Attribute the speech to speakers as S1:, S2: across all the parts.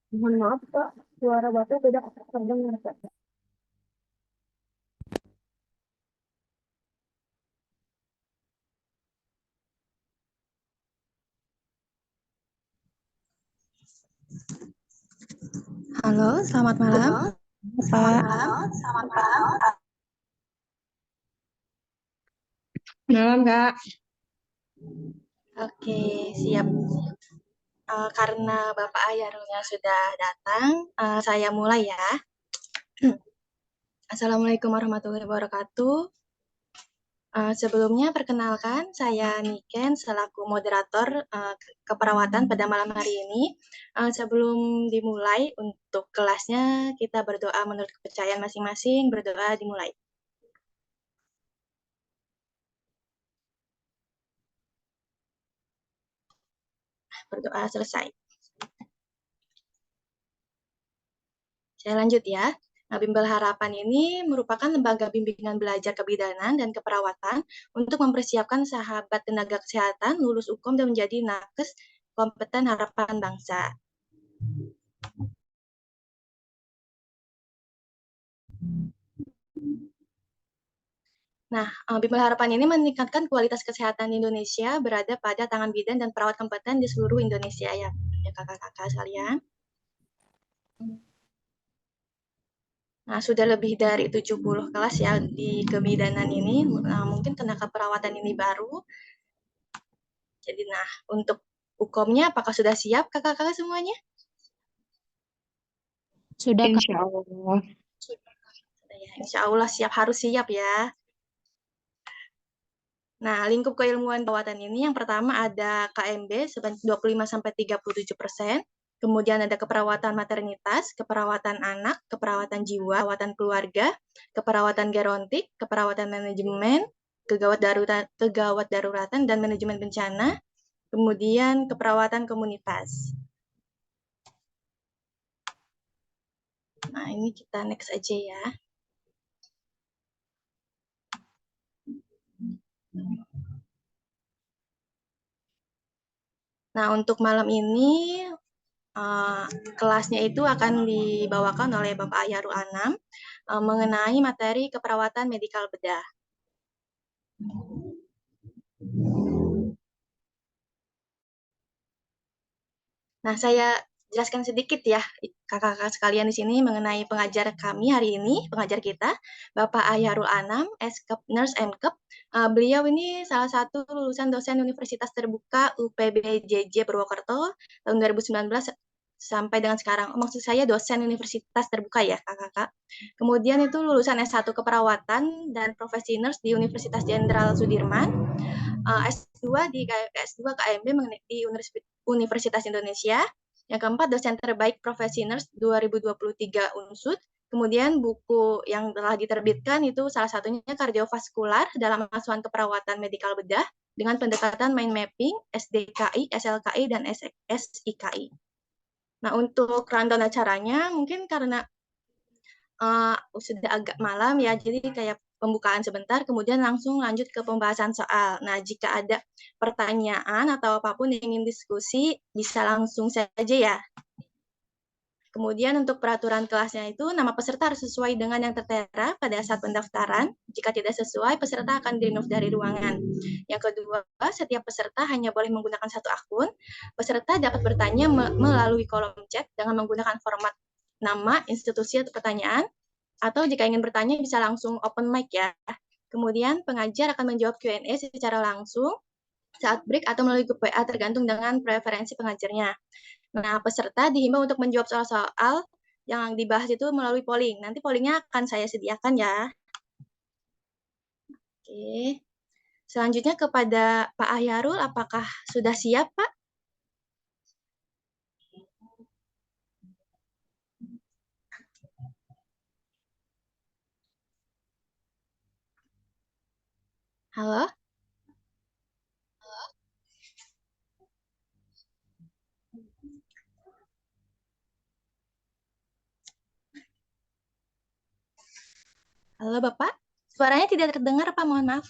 S1: Mohon maaf, Kak. Suara Bapak tidak terdengar, Kak.
S2: Halo, selamat malam, Pak.
S1: Malam, Kak.
S2: Oke, siap. Karena Bapak Ayarulnya sudah datang, saya mulai ya. Assalamualaikum warahmatullahi wabarakatuh. Sebelumnya perkenalkan, saya Niken selaku moderator keperawatan pada malam hari ini. Sebelum dimulai untuk kelasnya, kita berdoa menurut kepercayaan masing-masing. Berdoa dimulai. Berdoa selesai. Saya lanjut ya. Nah, Bimbel Harapan ini merupakan lembaga bimbingan belajar kebidanan dan keperawatan untuk mempersiapkan sahabat tenaga kesehatan lulus UKOM dan menjadi nakes kompeten harapan bangsa. Nah, Bimbel Harapan ini meningkatkan kualitas kesehatan Indonesia berada pada tangan bidan dan perawat kompeten di seluruh Indonesia ya kakak-kakak sekalian. Nah, sudah lebih dari 70 kelas ya di kebidanan ini. Nah, mungkin karena keperawatan ini baru. Jadi, nah, untuk UKOM-nya apakah sudah siap kakak-kakak semuanya?
S1: Sudah, Kak. Insya Allah.
S2: Ya, insya Allah siap, harus siap ya. Nah, lingkup keilmuan perawatan ini yang pertama ada KMB sebanyak 25-37%, kemudian ada keperawatan maternitas, keperawatan anak, keperawatan jiwa, keperawatan keluarga, keperawatan gerontik, keperawatan manajemen, kegawat daruratan dan manajemen bencana, kemudian keperawatan komunitas. Nah, ini kita next aja ya. Nah, untuk malam ini kelasnya itu akan dibawakan oleh Bapak Ayaru Anam mengenai materi keperawatan medikal bedah. Nah, saya jelaskan sedikit ya kakak-kakak sekalian di sini mengenai pengajar kami hari ini, pengajar kita, Bapak Ayarul Anam, SKEP Nurse MKEP. Beliau ini salah satu lulusan dosen Universitas Terbuka UPBJJ Purwokerto tahun 2019 sampai dengan sekarang. Maksud saya dosen Universitas Terbuka ya, kakak-kakak. Kemudian itu lulusan S1 Keperawatan dan Profesi Nurse di Universitas Jenderal Sudirman. S2 di S2 KMB di Universitas Indonesia. Yang keempat, dosen terbaik profesi nurse 2023 UNSUD. Kemudian buku yang telah diterbitkan itu salah satunya kardiovaskular dalam asuhan keperawatan medikal bedah dengan pendekatan mind mapping, SDKI, SLKI, dan SIKI. Nah, untuk rundown acaranya, mungkin karena sudah agak malam ya, jadi kayak pembukaan sebentar, kemudian langsung lanjut ke pembahasan soal. Nah, jika ada pertanyaan atau apapun yang ingin diskusi, bisa langsung saja ya. Kemudian untuk peraturan kelasnya itu, nama peserta harus sesuai dengan yang tertera pada saat pendaftaran. Jika tidak sesuai, peserta akan di-remove dari ruangan. Yang kedua, setiap peserta hanya boleh menggunakan satu akun. Peserta dapat bertanya melalui kolom chat dengan menggunakan format nama, institusi, atau pertanyaan. Atau jika ingin bertanya, bisa langsung open mic ya. Kemudian pengajar akan menjawab Q&A secara langsung saat break atau melalui grup WA tergantung dengan preferensi pengajarnya. Nah, peserta dihimbau untuk menjawab soal-soal yang dibahas itu melalui polling. Nanti pollingnya akan saya sediakan ya. Oke. Selanjutnya kepada Pak Ahyarul, apakah sudah siap, Pak? Halo? Halo, Bapak? Suaranya tidak terdengar, Pak. Mohon maaf.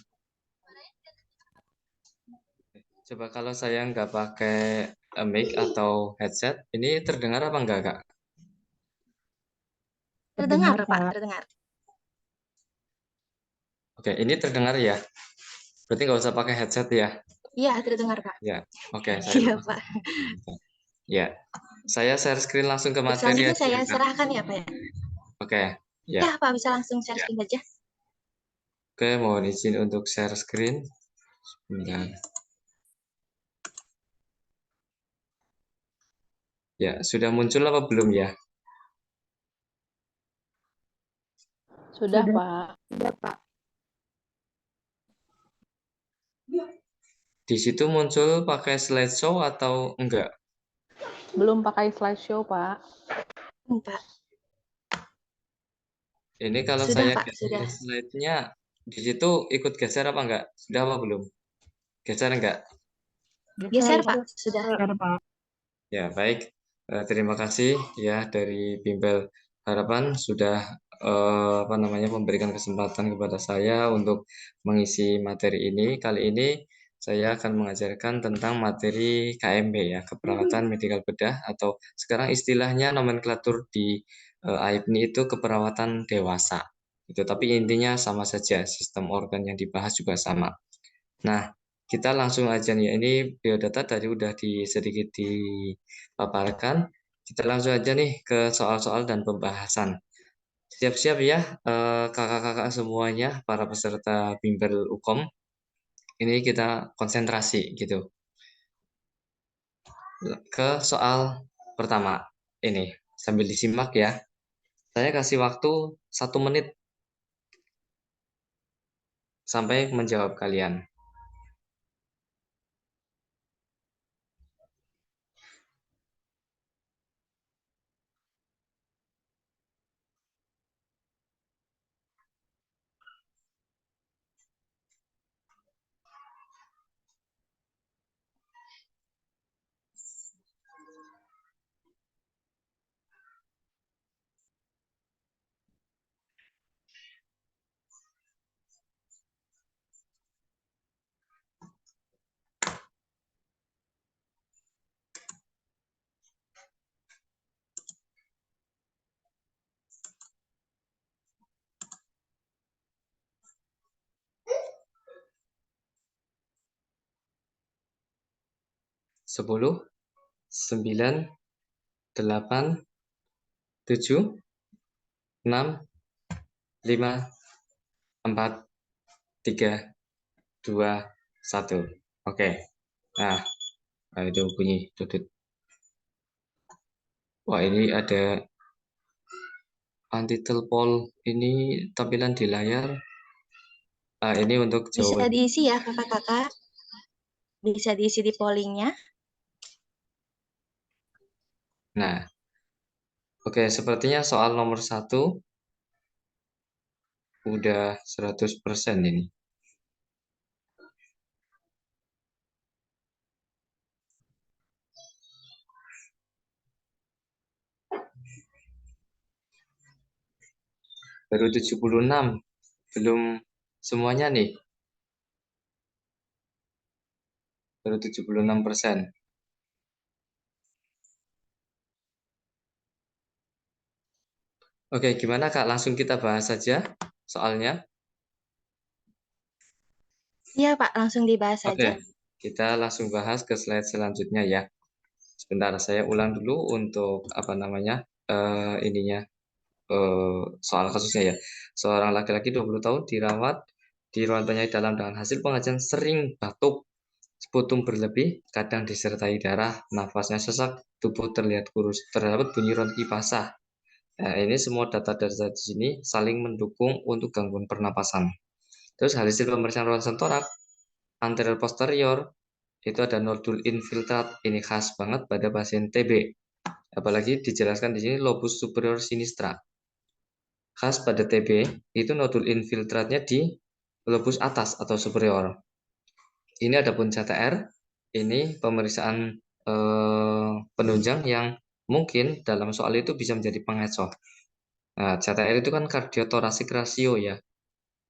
S3: Coba kalau saya nggak pakai mic atau headset. Ini terdengar apa enggak, Kak?
S2: Terdengar, Pak, terdengar.
S3: Oke, ini terdengar ya. Berarti nggak usah pakai headset ya?
S2: Iya, terdengar, Pak.
S3: Ya, oke.
S2: Iya, Pak.
S3: Ya, saya share screen langsung ke materi
S2: Selanjutnya
S3: aja
S2: saya
S3: ya, Kak.
S2: serahkan ya, Pak ya.
S3: Oke, ya.
S2: Ya, Pak, bisa langsung share screen aja.
S3: Oke, mohon izin untuk share screen. Sebentar. Ya, sudah muncul apa belum ya?
S1: Sudah, Pak. Sudah, Pak.
S3: Di situ muncul pakai slideshow atau enggak?
S1: Belum pakai slideshow, Pak.
S2: Pak.
S3: Ini kalau
S2: Sudah,
S3: saya
S2: Pak,
S3: geser
S2: sudah.
S3: slide-nya, di situ ikut geser apa enggak? Sudah apa belum? Geser enggak?
S2: Geser, Pak, sudah.
S1: Geser, Pak.
S3: Ya, baik. Terima kasih ya dari Bimbel Harapan sudah apa namanya memberikan kesempatan kepada saya untuk mengisi materi ini. Kali ini saya akan mengajarkan tentang materi KMB ya, keperawatan medikal bedah atau sekarang istilahnya nomenklatur di AIPNI itu keperawatan dewasa. Itu tapi intinya sama saja, sistem organ yang dibahas juga sama. Nah, kita langsung aja nih. Ini biodata tadi udah sedikit dipaparkan. Kita langsung aja nih ke soal-soal dan pembahasan. Siap-siap ya, kakak-kakak semuanya, para peserta bimbel UKOM. Ini kita konsentrasi gitu. Ke soal pertama ini sambil disimak ya. Saya kasih waktu 1 menit sampai menjawab kalian. Sepuluh, 9, 8, 7, 6, 5, 4, 3, 2, 1. Oke. Nah, itu bunyi tutut. Wah, ini ada anti-telpon ini tampilan di layar. Ini untuk
S2: Bisa
S3: jawaban.
S2: diisi ya, kakak-kakak. Bisa diisi di pollingnya.
S3: Nah, oke, sepertinya soal nomor 1 udah 100% ini. Baru 76, belum semuanya nih. Baru 76%. Oke, gimana Kak? Langsung kita bahas saja soalnya.
S2: Iya, Pak, langsung dibahas
S3: Oke,
S2: saja.
S3: kita langsung bahas ke slide selanjutnya ya. Sebentar, saya ulang dulu untuk apa namanya ininya soal kasusnya ya. Seorang laki-laki 20 tahun dirawat di ruang penyakit dalam dengan hasil pengajian sering batuk, sputum berlebih, kadang disertai darah, nafasnya sesak, tubuh terlihat kurus, terdapat bunyi ronki basah. Nah, ini semua data-data di sini saling mendukung untuk gangguan pernapasan. Terus hasil pemeriksaan ronsen torak anterior posterior itu ada nodul infiltrat, ini khas banget pada pasien TB. Apalagi dijelaskan di sini lobus superior sinistra. Khas pada TB itu nodul infiltratnya di lobus atas atau superior. Ini adapun CTR, ini pemeriksaan penunjang yang mungkin dalam soal itu bisa menjadi pengecoh. Nah, CTR itu kan kardiotorasik rasio ya.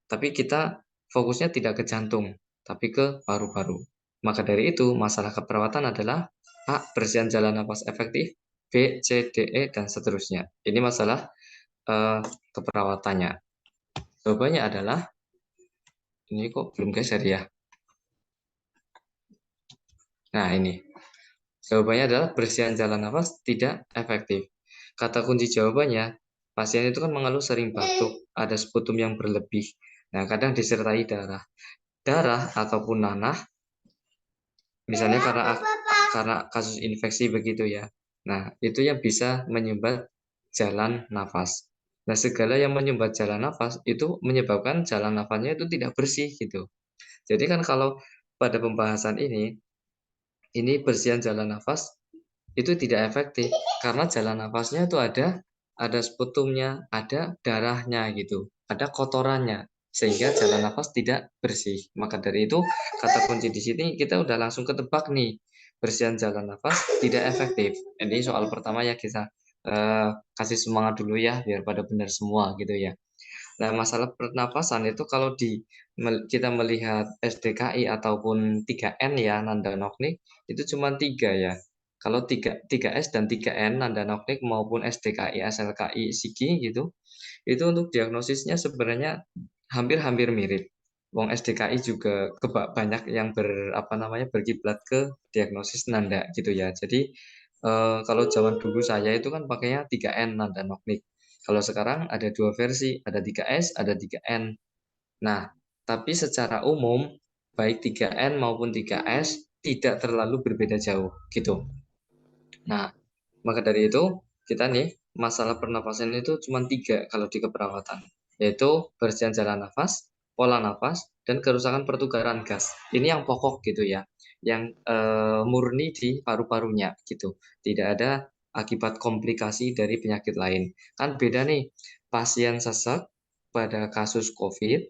S3: Tapi kita fokusnya tidak ke jantung, tapi ke paru-paru. Maka dari itu, masalah keperawatan adalah A. Bersihan jalan nafas efektif, B, C, D, E, dan seterusnya. Ini masalah keperawatannya. Jawabannya adalah, ini kok belum geser ya. Nah, ini. Jawabannya adalah bersihan jalan nafas tidak efektif. Kata kunci jawabannya, pasien itu kan mengeluh sering batuk, ada sputum yang berlebih. Nah, kadang disertai darah. Darah ataupun nanah, misalnya karena kasus infeksi begitu ya. Nah, itu yang bisa menyumbat jalan nafas. Nah, segala yang menyumbat jalan nafas itu menyebabkan jalan nafasnya itu tidak bersih gitu. Jadi kan kalau pada pembahasan ini bersihan jalan nafas itu tidak efektif karena jalan nafasnya itu ada sputumnya, ada darahnya gitu, ada kotorannya sehingga jalan nafas tidak bersih. Maka dari itu kata kunci di sini kita udah langsung ketebak nih, bersihan jalan nafas tidak efektif. Ini soal pertama ya, kita kasih semangat dulu ya biar pada benar semua gitu ya. Nah, masalah pernapasan itu kalau kita melihat SDKI ataupun 3N ya, Nanda Noknik, itu cuma 3 ya. Kalau 3S dan 3N, Nanda Noknik maupun SDKI, SLKI, SIGI gitu, itu untuk diagnosisnya sebenarnya hampir-hampir mirip. Wong SDKI juga banyak yang berkiblat ke diagnosis Nanda gitu ya. Jadi kalau zaman dulu saya itu kan pakainya 3N Nanda Noknik. Kalau sekarang ada 2 versi, ada 3S, ada 3N. Nah, tapi secara umum, baik 3N maupun 3S tidak terlalu berbeda jauh, gitu. Nah, maka dari itu, kita nih, masalah pernapasan itu cuma 3 kalau di keperawatan, yaitu bersihan jalan nafas, pola nafas, dan kerusakan pertukaran gas. Ini yang pokok gitu ya, yang murni di paru-parunya gitu. Tidak ada akibat komplikasi dari penyakit lain. Kan beda nih, pasien sesak pada kasus COVID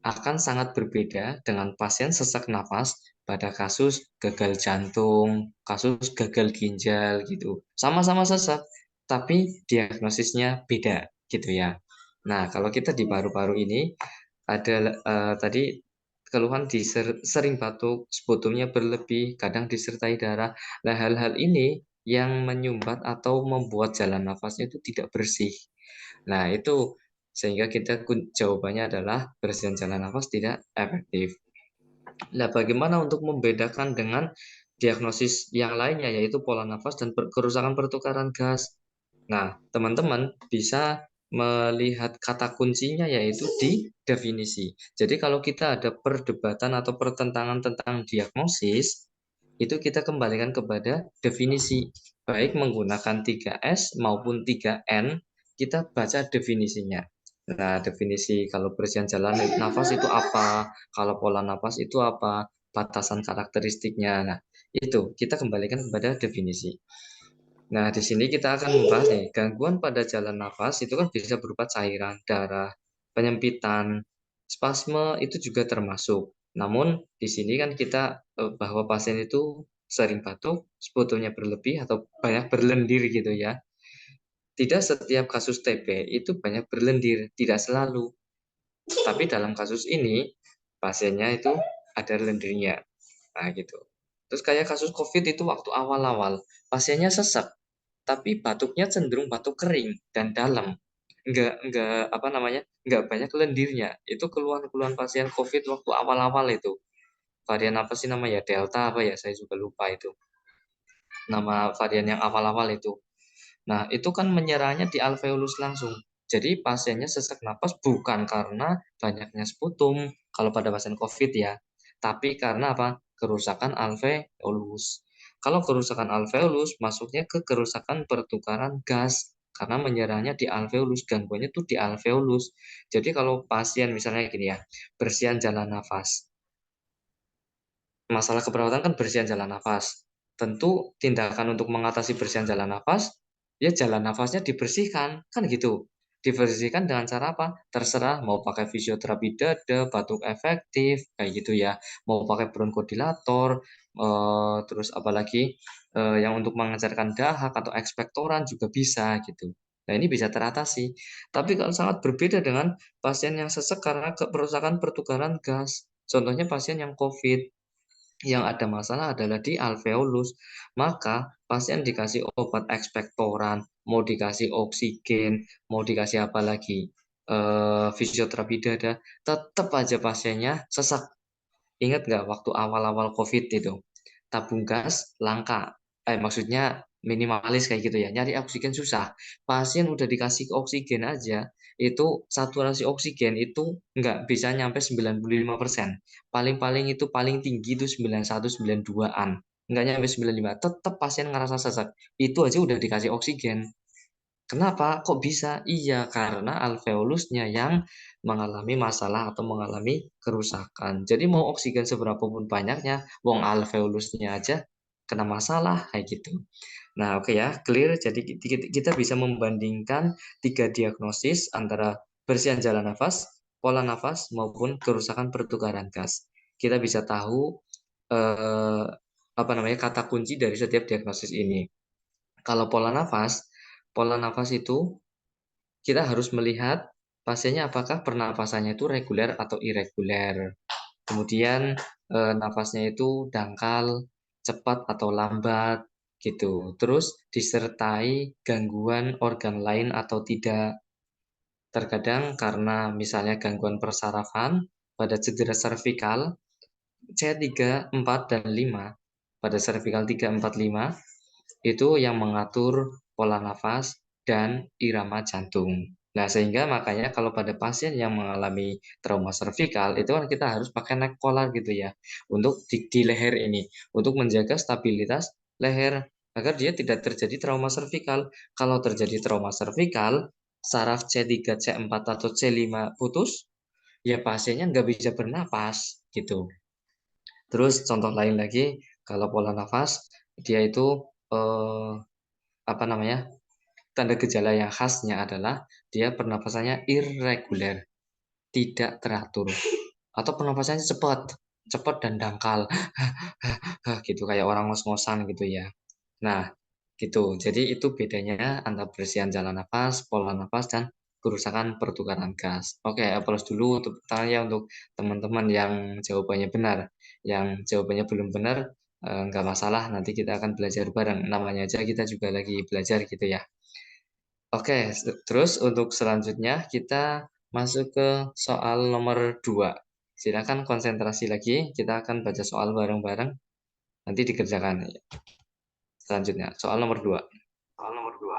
S3: akan sangat berbeda dengan pasien sesak napas pada kasus gagal jantung, kasus gagal ginjal gitu. Sama-sama sesak, tapi diagnosisnya beda gitu ya. Nah, kalau kita di paru-paru ini ada tadi keluhan sering batuk, sputumnya berlebih, kadang disertai darah. Nah, hal-hal ini yang menyumbat atau membuat jalan nafasnya itu tidak bersih. Nah, itu sehingga jawabannya adalah bersihan jalan nafas tidak efektif. Nah, bagaimana untuk membedakan dengan diagnosis yang lainnya, yaitu pola nafas dan kerusakan pertukaran gas? Nah, teman-teman bisa melihat kata kuncinya yaitu di definisi. Jadi kalau kita ada perdebatan atau pertentangan tentang diagnosis, itu kita kembalikan kepada definisi. Baik menggunakan 3S maupun 3N, kita baca definisinya. Nah, definisi kalau bersihan jalan nafas itu apa, kalau pola nafas itu apa, batasan karakteristiknya. Nah, itu kita kembalikan kepada definisi. Nah, di sini kita akan membahas nih, gangguan pada jalan nafas itu kan bisa berupa cairan, darah, penyempitan, spasme itu juga termasuk. Namun di sini kan kita bahwa pasien itu sering batuk, sputumnya berlebih atau banyak berlendir gitu ya. Tidak setiap kasus TB itu banyak berlendir, tidak selalu. Tapi dalam kasus ini, pasiennya itu ada lendirnya. Nah, gitu. Terus kayak kasus COVID itu waktu awal-awal, pasiennya sesak, tapi batuknya cenderung batuk kering dan dalam. Enggak banyak lendirnya. Itu keluhan-keluhan pasien COVID waktu awal-awal itu. Varian apa sih namanya? Delta apa ya? Saya juga lupa itu. Nama varian yang awal-awal itu. Nah, itu kan menyerahnya di alveolus langsung. Jadi pasiennya sesak napas bukan karena banyaknya sputum kalau pada pasien COVID ya, tapi karena apa? Kerusakan alveolus. Kalau kerusakan alveolus masuknya ke kerusakan pertukaran gas karena menyerahnya di alveolus, gangguannya tuh di alveolus. Jadi kalau pasien misalnya gini ya, bersihan jalan nafas. Masalah keperawatan kan bersihan jalan nafas. Tentu tindakan untuk mengatasi bersihan jalan nafas, ya jalan nafasnya dibersihkan, kan gitu. Dibersihkan dengan cara apa? Terserah mau pakai fisioterapi dada, batuk efektif, kayak gitu ya. Mau pakai bronkodilator, terus apalagi yang untuk mengecerkan dahak atau ekspektoran juga bisa gitu. Nah, ini bisa teratasi. Tapi kalau sangat berbeda dengan pasien yang sesek karena kerusakan pertukaran gas. Contohnya pasien yang COVID. yang ada masalah adalah di alveolus. Maka pasien dikasih obat ekspektoran, mau dikasih oksigen, mau dikasih apa lagi, fisioterapi dada, tetap aja pasiennya sesak. Ingat nggak waktu awal-awal COVID itu, tabung gas langka, maksudnya minimalis kayak gitu ya, nyari oksigen susah. Pasien udah dikasih oksigen aja, itu saturasi oksigen itu nggak bisa nyampe 95%. Paling-paling itu paling tinggi itu 91, 92-an. Nggak nyampe 95, tetap pasien ngerasa sesak. Itu aja udah dikasih oksigen. Kenapa? Kok bisa? Iya, karena alveolusnya yang mengalami masalah atau mengalami kerusakan. Jadi mau oksigen seberapa pun banyaknya, wong alveolusnya aja kena masalah kayak gitu. Nah, oke ya, clear. Jadi kita bisa membandingkan tiga diagnosis antara bersihan jalan nafas, pola nafas maupun kerusakan pertukaran gas. Kita bisa tahu apa namanya kata kunci dari setiap diagnosis ini. Kalau pola nafas itu kita harus melihat pasiennya apakah pernapasannya itu reguler atau irreguler. Kemudian nafasnya itu dangkal, cepat atau lambat gitu. Terus disertai gangguan organ lain atau tidak. Terkadang karena misalnya gangguan persarafan pada cedera servikal C3, 4, dan 5 pada servikal 3, 4, 5 itu yang mengatur pola nafas dan irama jantung. Nah, sehingga makanya kalau pada pasien yang mengalami trauma servikal, itu kan kita harus pakai neck collar gitu ya, untuk di leher ini, untuk menjaga stabilitas leher, agar dia tidak terjadi trauma servikal. Kalau terjadi trauma servikal, saraf C3, C4, atau C5 putus, ya pasiennya nggak bisa bernapas gitu. Terus contoh lain lagi, kalau pola nafas, dia itu apa namanya, tanda gejala yang khasnya adalah dia pernapasannya irreguler, tidak teratur, atau pernapasannya cepat, cepat dan dangkal, gitu kayak orang ngos-ngosan gitu ya. Nah, gitu. Jadi itu bedanya antara bersihan jalan nafas, pola nafas, dan kerusakan pertukaran gas. Oke, aplaus dulu untuk pertanyaannya untuk teman-teman yang jawabannya benar. Yang jawabannya belum benar, nggak masalah, nanti kita akan belajar bareng. Namanya aja kita juga lagi belajar gitu ya. Oke, terus untuk selanjutnya kita masuk ke soal nomor 2. Silakan konsentrasi lagi, kita akan baca soal bareng-bareng, nanti dikerjakan. Selanjutnya, soal nomor 2.
S4: Soal nomor 2.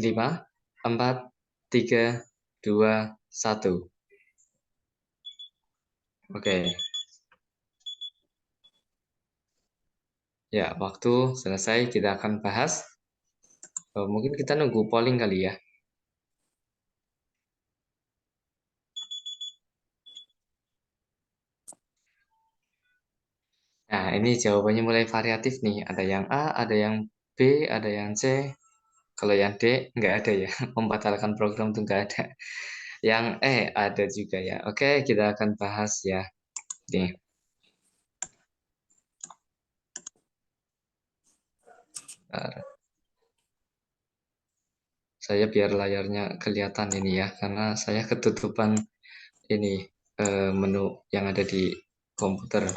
S3: 5, 4, 3, 2, 1. Oke. Ya, waktu selesai kita akan bahas. Mungkin kita nunggu polling kali ya. Nah, ini jawabannya mulai variatif nih. Ada yang A, ada yang B, ada yang C. Kalau yang D, nggak ada ya. Membatalkan program itu nggak ada. Yang E ada juga ya. Oke, kita akan bahas ya. Nih. Saya biar layarnya kelihatan ini ya, karena saya ketutupan ini menu yang ada di komputer.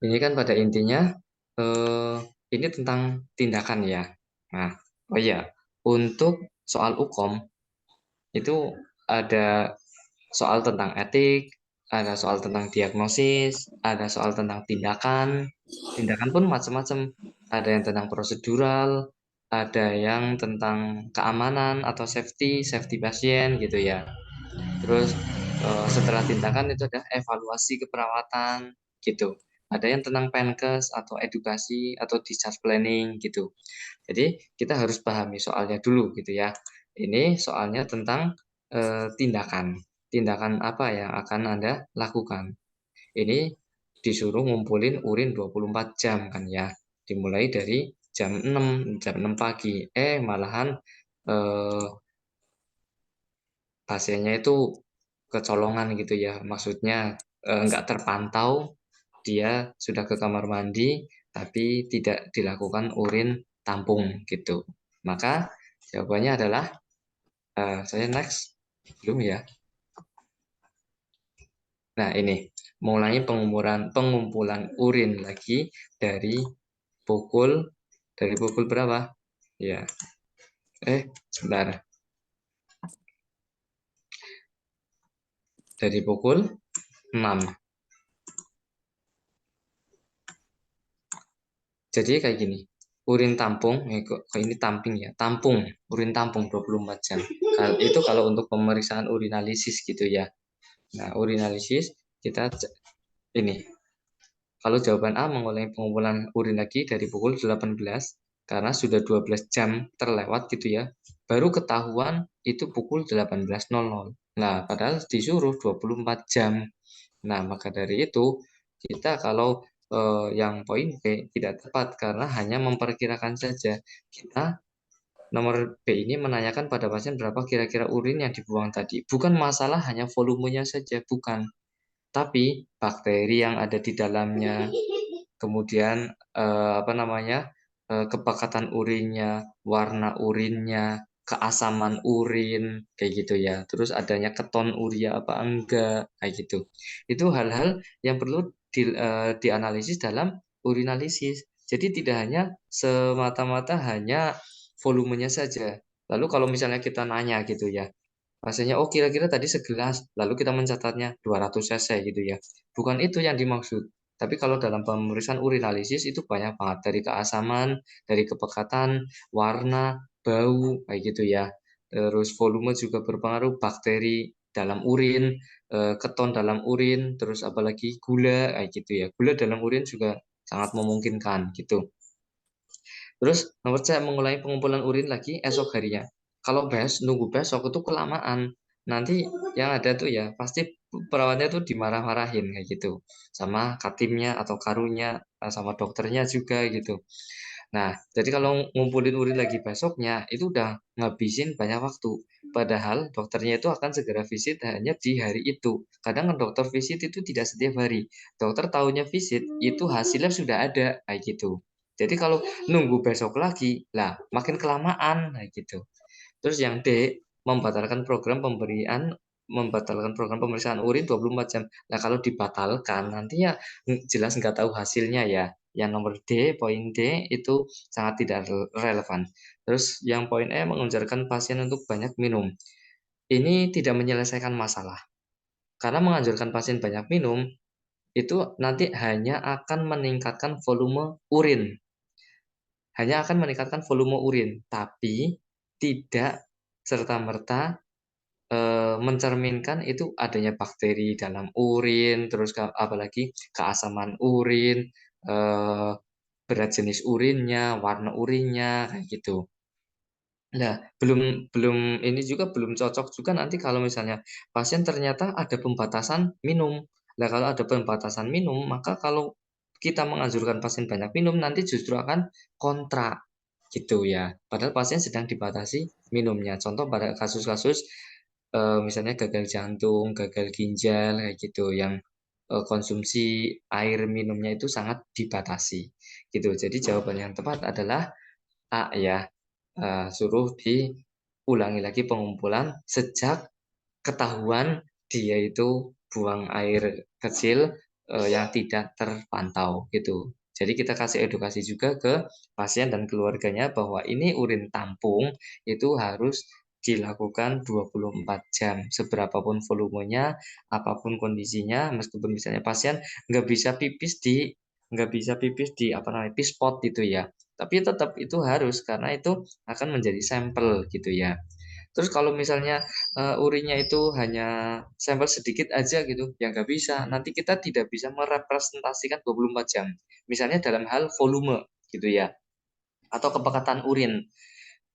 S3: Ini kan pada intinya ini tentang tindakan ya. Nah, oh iya, untuk soal UKOM itu ada soal tentang etik, ada soal tentang diagnosis, ada soal tentang tindakan. Tindakan pun macam-macam. Ada yang tentang prosedural, ada yang tentang keamanan atau safety pasien gitu ya. Terus setelah tindakan itu ada evaluasi keperawatan gitu. Ada yang tentang penkes atau edukasi atau discharge planning gitu. Jadi kita harus pahami soalnya dulu gitu ya. Ini soalnya tentang tindakan. Tindakan apa yang akan Anda lakukan? Ini disuruh ngumpulin urin 24 jam kan ya. Dimulai dari jam 6 pagi. Malahan eh, pasiennya itu kecolongan gitu ya. Maksudnya nggak terpantau, dia sudah ke kamar mandi, tapi tidak dilakukan urin tampung gitu. Maka jawabannya adalah saya next, belum ya. Nah ini mulai pengumpulan urin lagi dari pukul berapa? Ya, sebentar. Dari pukul 6. Jadi kayak gini, urin tampung, kok ini tamping ya, tampung, urin tampung 24 jam. Itu kalau untuk pemeriksaan urinalisis gitu ya. Nah, urinalisis kita ini. Kalau jawaban A mengulangi pengumpulan urin lagi dari pukul 18 karena sudah 12 jam terlewat gitu ya. Baru ketahuan itu pukul 18.00. Nah, padahal disuruh 24 jam. Nah, maka dari itu kita kalau yang poin B tidak tepat karena hanya memperkirakan saja. Kita nomor B ini menanyakan pada pasien berapa kira-kira urin yang dibuang tadi. Bukan masalah hanya volumenya saja, bukan. Tapi bakteri yang ada di dalamnya, kemudian kepekatan urinnya, warna urinnya, keasaman urin kayak gitu ya. Terus adanya keton urea apa enggak kayak gitu. Itu hal-hal yang perlu dianalisis dalam urinalisis. Jadi tidak hanya semata-mata hanya volumenya saja. Lalu kalau misalnya kita nanya gitu ya, pasiennya, oh kira-kira tadi segelas, lalu kita mencatatnya 200 cc gitu ya. Bukan itu yang dimaksud. Tapi kalau dalam pemeriksaan urinalisis itu banyak banget dari keasaman, dari kepekatan, warna, bau, kayak gitu ya. Terus volume juga berpengaruh, bakteri dalam urin, keton dalam urin, terus apalagi gula, kayak gitu ya. Gula dalam urin juga sangat memungkinkan gitu. Terus nomor C mengulangi pengumpulan urin lagi esok harinya. Kalau nunggu besok itu kelamaan. Nanti yang ada tuh ya pasti perawatnya tuh dimarah-marahin kayak gitu sama katimnya atau karunya sama dokternya juga gitu. Nah, jadi kalau ngumpulin urin lagi besoknya itu udah ngabisin banyak waktu. Padahal dokternya itu akan segera visit hanya di hari itu. Kadang kan dokter visit itu tidak setiap hari. Dokter tahunya visit itu hasilnya sudah ada kayak gitu. Jadi kalau nunggu besok lagi, lah makin kelamaan kayak gitu. Terus yang D, membatalkan program pemeriksaan urin 24 jam. Nah, kalau dibatalkan nantinya jelas nggak tahu hasilnya ya. Yang nomor D, poin D itu sangat tidak relevan. Terus yang poin E mengajarkan pasien untuk banyak minum. Ini tidak menyelesaikan masalah. Karena menganjurkan pasien banyak minum itu nanti hanya akan meningkatkan volume urin. Hanya akan meningkatkan volume urin, tapi tidak serta-merta mencerminkan itu adanya bakteri dalam urin, terus apalagi keasaman urin, eh, berat jenis urinnya, warna urinnya, kayak gitu. Nah, belum belum ini juga belum cocok juga nanti kalau misalnya pasien ternyata ada pembatasan minum. Nah, kalau ada pembatasan minum, maka kalau kita menganjurkan pasien banyak minum, nanti justru akan kontra gitu ya. Padahal pasien sedang dibatasi minumnya. Contoh pada kasus-kasus misalnya gagal jantung, gagal ginjal kayak gitu yang konsumsi air minumnya itu sangat dibatasi gitu. Jadi jawaban yang tepat adalah A ya. Suruh diulangi lagi pengumpulan sejak ketahuan dia itu buang air kecil yang tidak terpantau gitu. Jadi kita kasih edukasi juga ke pasien dan keluarganya bahwa ini urin tampung itu harus dilakukan 24 jam. Seberapapun volumenya, apapun kondisinya, meskipun misalnya pasien nggak bisa pipis di apa namanya pispot gitu ya. Tapi tetap itu harus karena itu akan menjadi sampel gitu ya. Terus kalau misalnya urinnya itu hanya sampel sedikit aja gitu, ya nggak bisa. Nanti kita tidak bisa merepresentasikan 24 jam. Misalnya dalam hal volume gitu ya, atau kepekatan urin.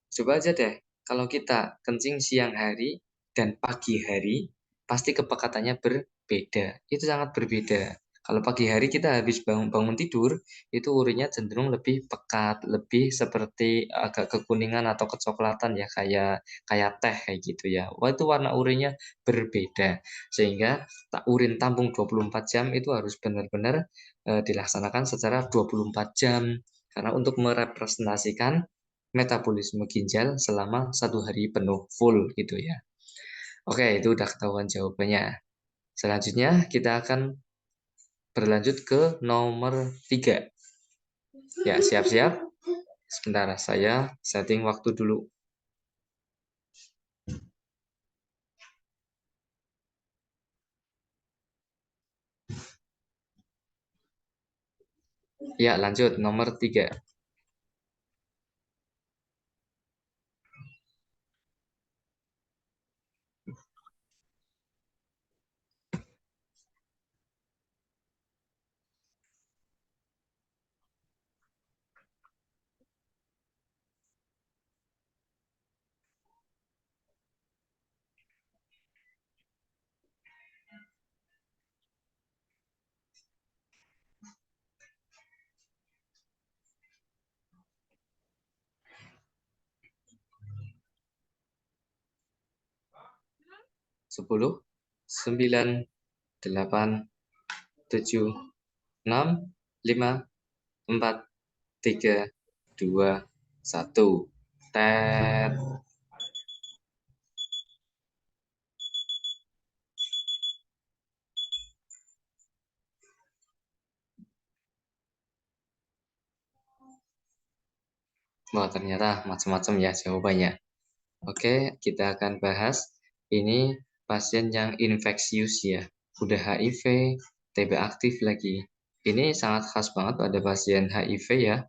S3: Coba aja deh, kalau kita kencing siang hari dan pagi hari, pasti kepekatannya berbeda. Itu sangat berbeda. Kalau pagi hari kita habis bangun tidur, itu urinnya cenderung lebih pekat, lebih seperti agak kekuningan atau kecoklatan ya, kayak kayak teh kayak gitu ya. Wah, itu warna urinnya berbeda. Sehingga urin tampung 24 jam itu harus benar-benar dilaksanakan secara 24 jam. Karena untuk merepresentasikan metabolisme ginjal selama 1 hari penuh full gitu ya. Oke, itu udah ketahuan jawabannya. Selanjutnya kita akan berlanjut ke nomor 3. Ya, siap-siap. Sebentar, saya setting waktu dulu. Ya, lanjut. Nomor 3. Sepuluh, 9, 8, 7, 6, 5, 4, 3, 2, 1. Tet. Wah, ternyata macam-macam ya jawabannya. Oke, kita akan bahas ini pasien yang infeksius ya. Udah HIV, TB aktif lagi. Ini sangat khas banget pada pasien HIV ya.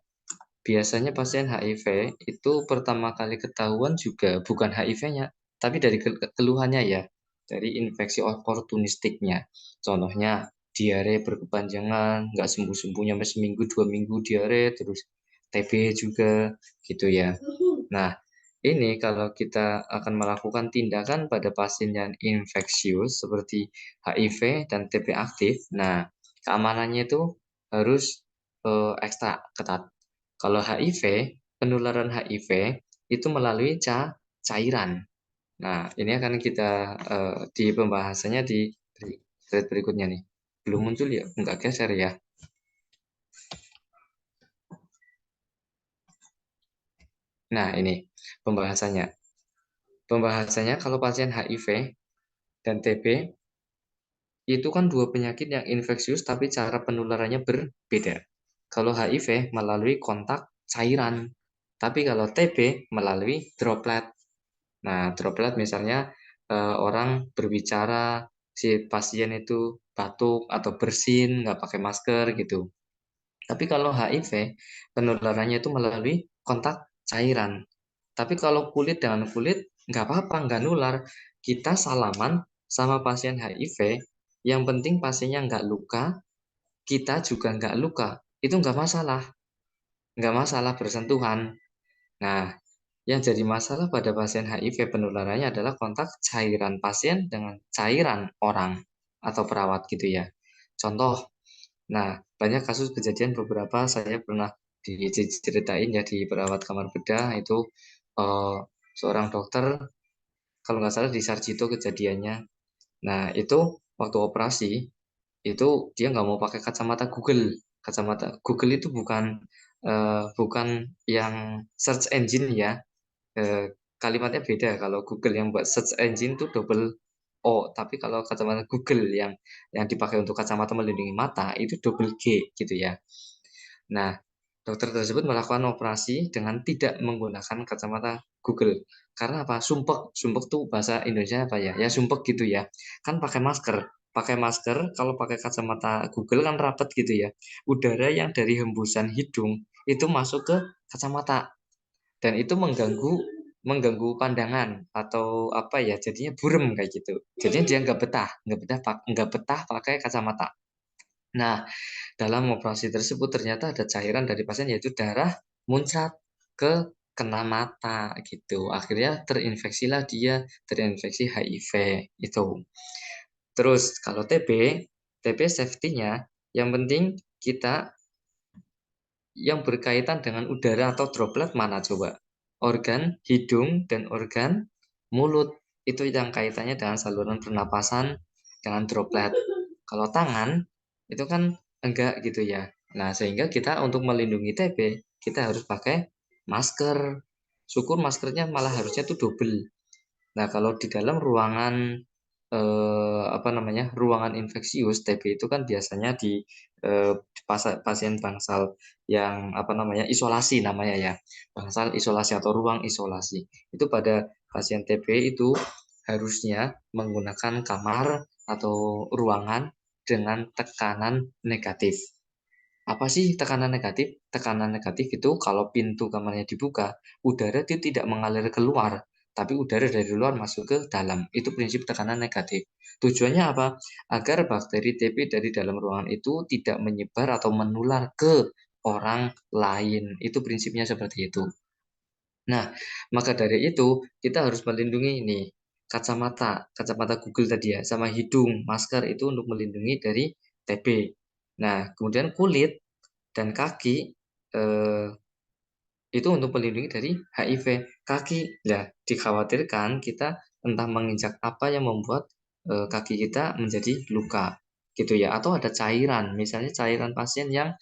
S3: Biasanya pasien HIV itu pertama kali ketahuan juga bukan HIV-nya, tapi dari keluhannya ya, dari infeksi oportunistiknya. Contohnya diare berkepanjangan, nggak sembuh-sembuh sampai seminggu 2 minggu diare, terus TB juga gitu ya. Nah, ini kalau kita akan melakukan tindakan pada pasien yang infeksius seperti HIV dan TB aktif, nah keamanannya itu harus ekstra ketat. Kalau HIV, penularan HIV itu melalui cairan. Nah, ini akan kita di pembahasannya di slide berikutnya nih. Belum muncul ya? Enggak geser ya. Nah, ini pembahasannya. Pembahasannya kalau pasien HIV dan TB itu kan dua penyakit yang infeksius tapi cara penularannya berbeda. Kalau HIV melalui kontak cairan, tapi kalau TB melalui droplet. Nah, droplet misalnya orang berbicara, si pasien itu batuk atau bersin, nggak pakai masker gitu. Tapi kalau HIV, penularannya itu melalui kontak cairan. Tapi kalau kulit dengan kulit, nggak apa-apa, nggak nular. Kita salaman sama pasien HIV, yang penting pasiennya nggak luka, kita juga nggak luka. Itu nggak masalah. Nggak masalah bersentuhan. Nah, yang jadi masalah pada pasien HIV penularannya adalah kontak cairan pasien dengan cairan orang atau perawat gitu ya. Contoh, nah banyak kasus kejadian beberapa saya pernah diceritain ya di perawat kamar bedah itu eh, seorang dokter kalau nggak salah di Sarjito kejadiannya. Nah itu waktu operasi itu dia nggak mau pakai kacamata Google. Kacamata Google itu bukan yang search engine ya. Kalimatnya beda. Kalau Google yang buat search engine itu double O, tapi kalau kacamata Google yang dipakai untuk kacamata melindungi mata itu double G gitu ya. Nah, Dokter tersebut melakukan operasi dengan tidak menggunakan kacamata Google. Karena apa? Sumpek. Sumpek tuh bahasa Indonesia apa ya? Ya sumpek gitu ya. Kan pakai masker. Pakai masker, kalau pakai kacamata Google kan rapat gitu ya. Udara yang dari hembusan hidung itu masuk ke kacamata. Dan itu mengganggu pandangan atau apa ya, jadinya burem kayak gitu. Jadinya dia nggak betah pakai kacamata. Nah, dalam operasi tersebut ternyata ada cairan dari pasien yaitu darah muncrat ke kena mata gitu. Akhirnya terinfeksi HIV itu. Terus kalau TB safety-nya yang penting kita yang berkaitan dengan udara atau droplet mana coba? Organ hidung dan organ mulut. Itu yang kaitannya dengan saluran pernapasan dengan droplet. Kalau tangan itu kan enggak gitu ya. Nah, sehingga kita untuk melindungi TB, kita harus pakai masker. Syukur maskernya malah harusnya tuh double. Nah, kalau di dalam ruangan ruangan infeksius TB itu kan biasanya di pasien bangsal yang isolasi namanya ya, bangsal isolasi atau ruang isolasi. Itu pada pasien TB itu harusnya menggunakan kamar atau ruangan dengan tekanan negatif. Apa sih tekanan negatif? Tekanan negatif itu kalau pintu kamarnya dibuka, udara itu tidak mengalir keluar, tapi udara dari luar masuk ke dalam. Itu prinsip tekanan negatif. Tujuannya apa? Agar bakteri TB dari dalam ruangan itu tidak menyebar atau menular ke orang lain. Itu prinsipnya seperti itu. Nah, maka dari itu kita harus melindungi ini kacamata Google tadi ya, sama hidung, masker itu untuk melindungi dari TB. Nah, kemudian kulit dan kaki eh, itu untuk melindungi dari HIV. Kaki, ya dikhawatirkan kita entah menginjak apa yang membuat kaki kita menjadi luka, gitu ya. Atau ada cairan, misalnya cairan pasien yang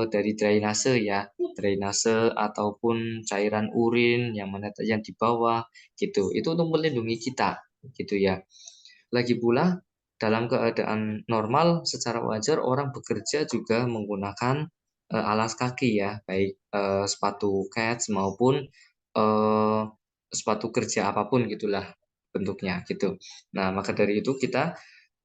S3: dari drainase ya, drainase ataupun cairan urin yang menetes yang di bawah, gitu. Itu untuk melindungi kita, gitu ya. Lagi pula dalam keadaan normal secara wajar orang bekerja juga menggunakan alas kaki ya, baik sepatu kets maupun eh, sepatu kerja apapun gitulah bentuknya gitu. Nah, maka dari itu kita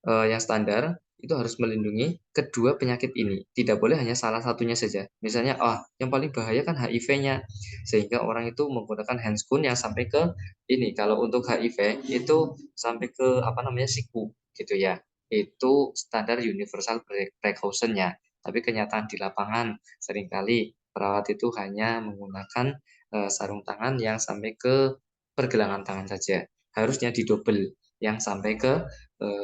S3: yang standar itu harus melindungi kedua penyakit ini. Tidak boleh hanya salah satunya saja. Misalnya, yang paling bahaya kan HIV-nya. Sehingga orang itu menggunakan handscoon yang sampai ke ini. Kalau untuk HIV itu sampai ke siku gitu ya. Itu standar universal precaution-nya. Tapi kenyataan di lapangan seringkali perawat itu hanya menggunakan sarung tangan yang sampai ke pergelangan tangan saja. Harusnya didobel yang sampai ke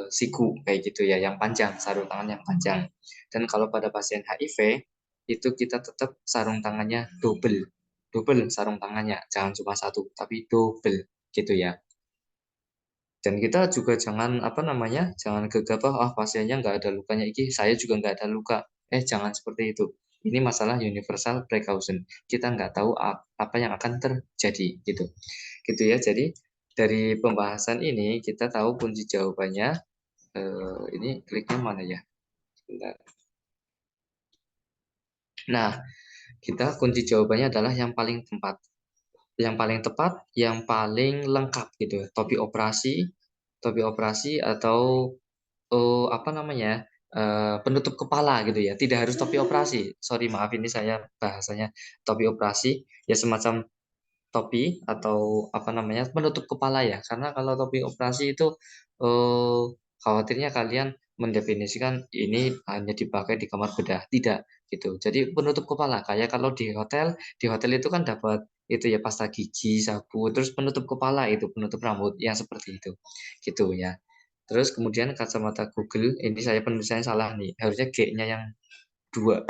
S3: siku kayak gitu ya, yang panjang, sarung tangan yang panjang. Dan kalau pada pasien HIV itu kita tetap sarung tangannya double, double sarung tangannya, jangan cuma satu, tapi double gitu ya. Dan kita juga jangan jangan gegabah, pasiennya nggak ada lukanya, saya juga nggak ada luka. Jangan seperti itu. Ini masalah universal precaution. Kita nggak tahu apa yang akan terjadi gitu. Gitu ya. Jadi dari pembahasan ini kita tahu kunci jawabannya. Ini kliknya mana ya? Sebentar. Nah, kita kunci jawabannya adalah yang paling tepat. Yang paling tepat, yang paling lengkap gitu. Topi operasi atau penutup kepala gitu ya. Tidak harus topi operasi. Sorry, maaf ini saya bahasanya topi operasi ya, semacam topi atau penutup kepala ya. Karena kalau topi operasi itu khawatirnya kalian mendefinisikan ini hanya dipakai di kamar bedah. Tidak gitu. Jadi penutup kepala kayak kalau di hotel itu kan dapat itu ya, pasta gigi, sabu, terus penutup kepala itu penutup rambut yang seperti itu. Gitu ya. Terus kemudian kacamata Google, ini saya penulisannya salah nih. Harusnya G-nya yang 2.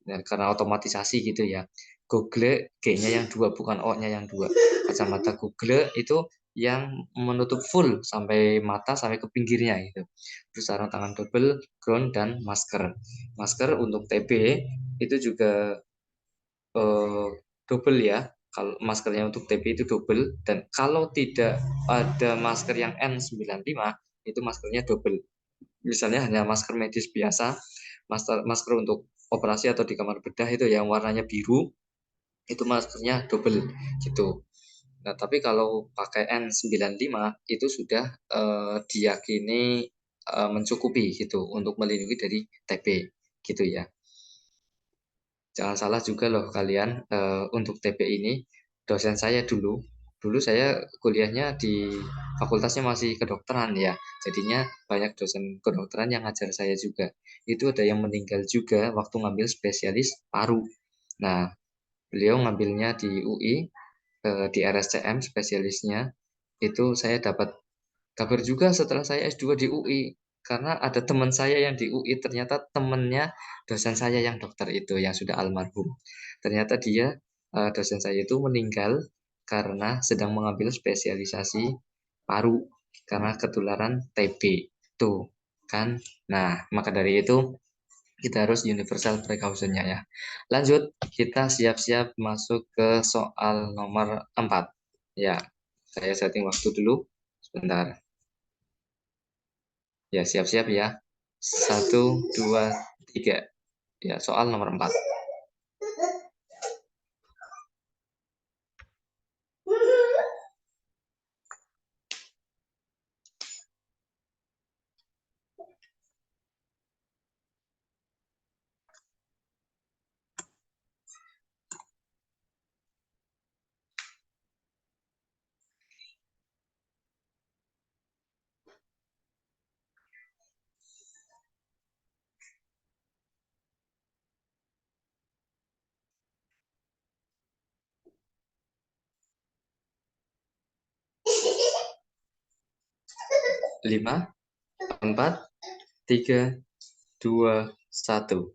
S3: Nah, karena otomatisasi gitu ya. Google G-nya yang 2, bukan O-nya yang 2. Kacamata Google itu yang menutup full sampai mata sampai ke pinggirnya gitu. Terus sarung tangan double, gown dan masker. Masker untuk TB itu juga double ya. Kalau maskernya untuk TB itu double, dan kalau tidak ada masker yang N95 itu maskernya double. Misalnya hanya masker medis biasa, masker untuk operasi atau di kamar bedah itu yang warnanya biru, itu maskernya double gitu. Nah, tapi kalau pakai N95 itu sudah diyakini mencukupi gitu untuk melindungi dari TB gitu ya. Jangan salah juga loh kalian, untuk TB ini dosen saya dulu saya kuliahnya di fakultasnya masih kedokteran ya. Jadinya banyak dosen kedokteran yang ngajar saya juga. Itu ada yang meninggal juga waktu ngambil spesialis paru. Nah, beliau ngambilnya di UI, di RSCM spesialisnya. Itu saya dapat kabar juga setelah saya S2 di UI, karena ada teman saya yang di UI, ternyata temannya dosen saya yang dokter itu, yang sudah almarhum. Ternyata dia, dosen saya itu meninggal karena sedang mengambil spesialisasi paru, karena ketularan TB. Tuh, kan. Nah, maka dari itu, kita harus universal precaution-nya ya. Lanjut, kita siap-siap masuk ke soal nomor 4. Ya, saya setting waktu dulu, sebentar. Ya, siap-siap ya. 1, 2, 3. Ya, soal nomor 4. Lima, 4, 3, 2, 1.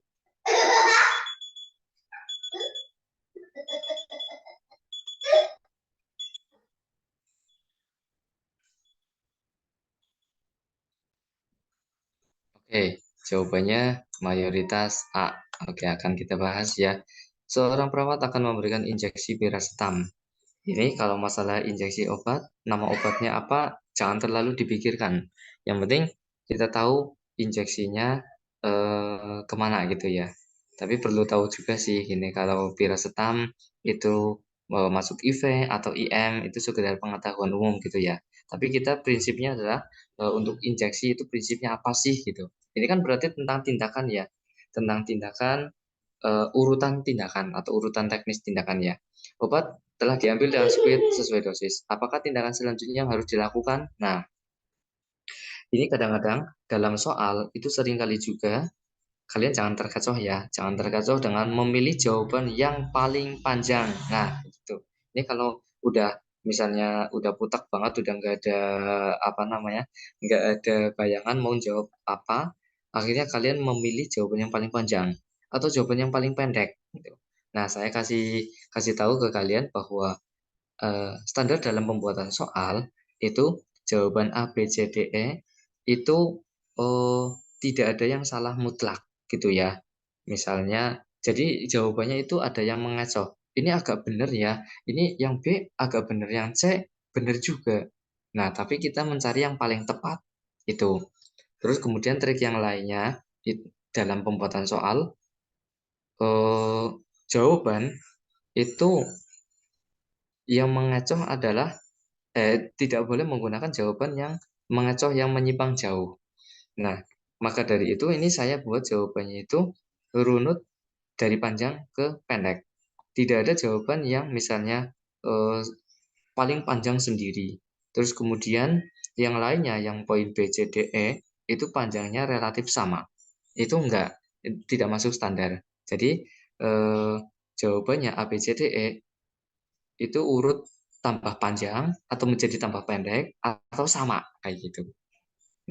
S3: Oke, jawabannya mayoritas A. Oke, akan kita bahas ya. Seorang perawat akan memberikan injeksi piracetam. Ini kalau masalah injeksi obat, nama obatnya apa, jangan terlalu dipikirkan. Yang penting kita tahu injeksinya kemana gitu ya. Tapi perlu tahu juga sih, ini kalau piracetam itu masuk IV atau IM itu sekedar pengetahuan umum gitu ya. Tapi kita prinsipnya adalah untuk injeksi itu prinsipnya apa sih gitu. Ini kan berarti tentang tindakan ya, tentang tindakan, urutan tindakan atau urutan teknis tindakan ya. Obat telah diambil dengan speed sesuai dosis. Apakah tindakan selanjutnya yang harus dilakukan? Nah, ini kadang-kadang dalam soal itu seringkali juga kalian jangan terkecoh ya, jangan terkecoh dengan memilih jawaban yang paling panjang. Nah, itu. Ini kalau udah misalnya udah putak banget, udah nggak ada apa namanya, nggak ada bayangan mau jawab apa, akhirnya kalian memilih jawaban yang paling panjang atau jawaban yang paling pendek. Gitu. Nah, saya kasih kasih tahu ke kalian bahwa standar dalam pembuatan soal itu jawaban A, B, C, D, E itu eh, tidak ada yang salah mutlak gitu ya. Misalnya, jadi jawabannya itu ada yang mengecoh. Ini agak benar ya, ini yang B agak benar, yang C benar juga. Nah, tapi kita mencari yang paling tepat itu. Terus kemudian trik yang lainnya dalam pembuatan soal, jawaban itu yang mengecoh adalah tidak boleh menggunakan jawaban yang mengecoh yang menyimpang jauh. Nah, maka dari itu ini saya buat jawabannya itu runut dari panjang ke pendek. Tidak ada jawaban yang misalnya eh, paling panjang sendiri. Terus kemudian yang lainnya yang poin B, C, D, E itu panjangnya relatif sama. Itu enggak, tidak masuk standar. Jadi jawabannya A, B, C, D, E itu urut tambah panjang atau menjadi tambah pendek atau sama kayak gitu.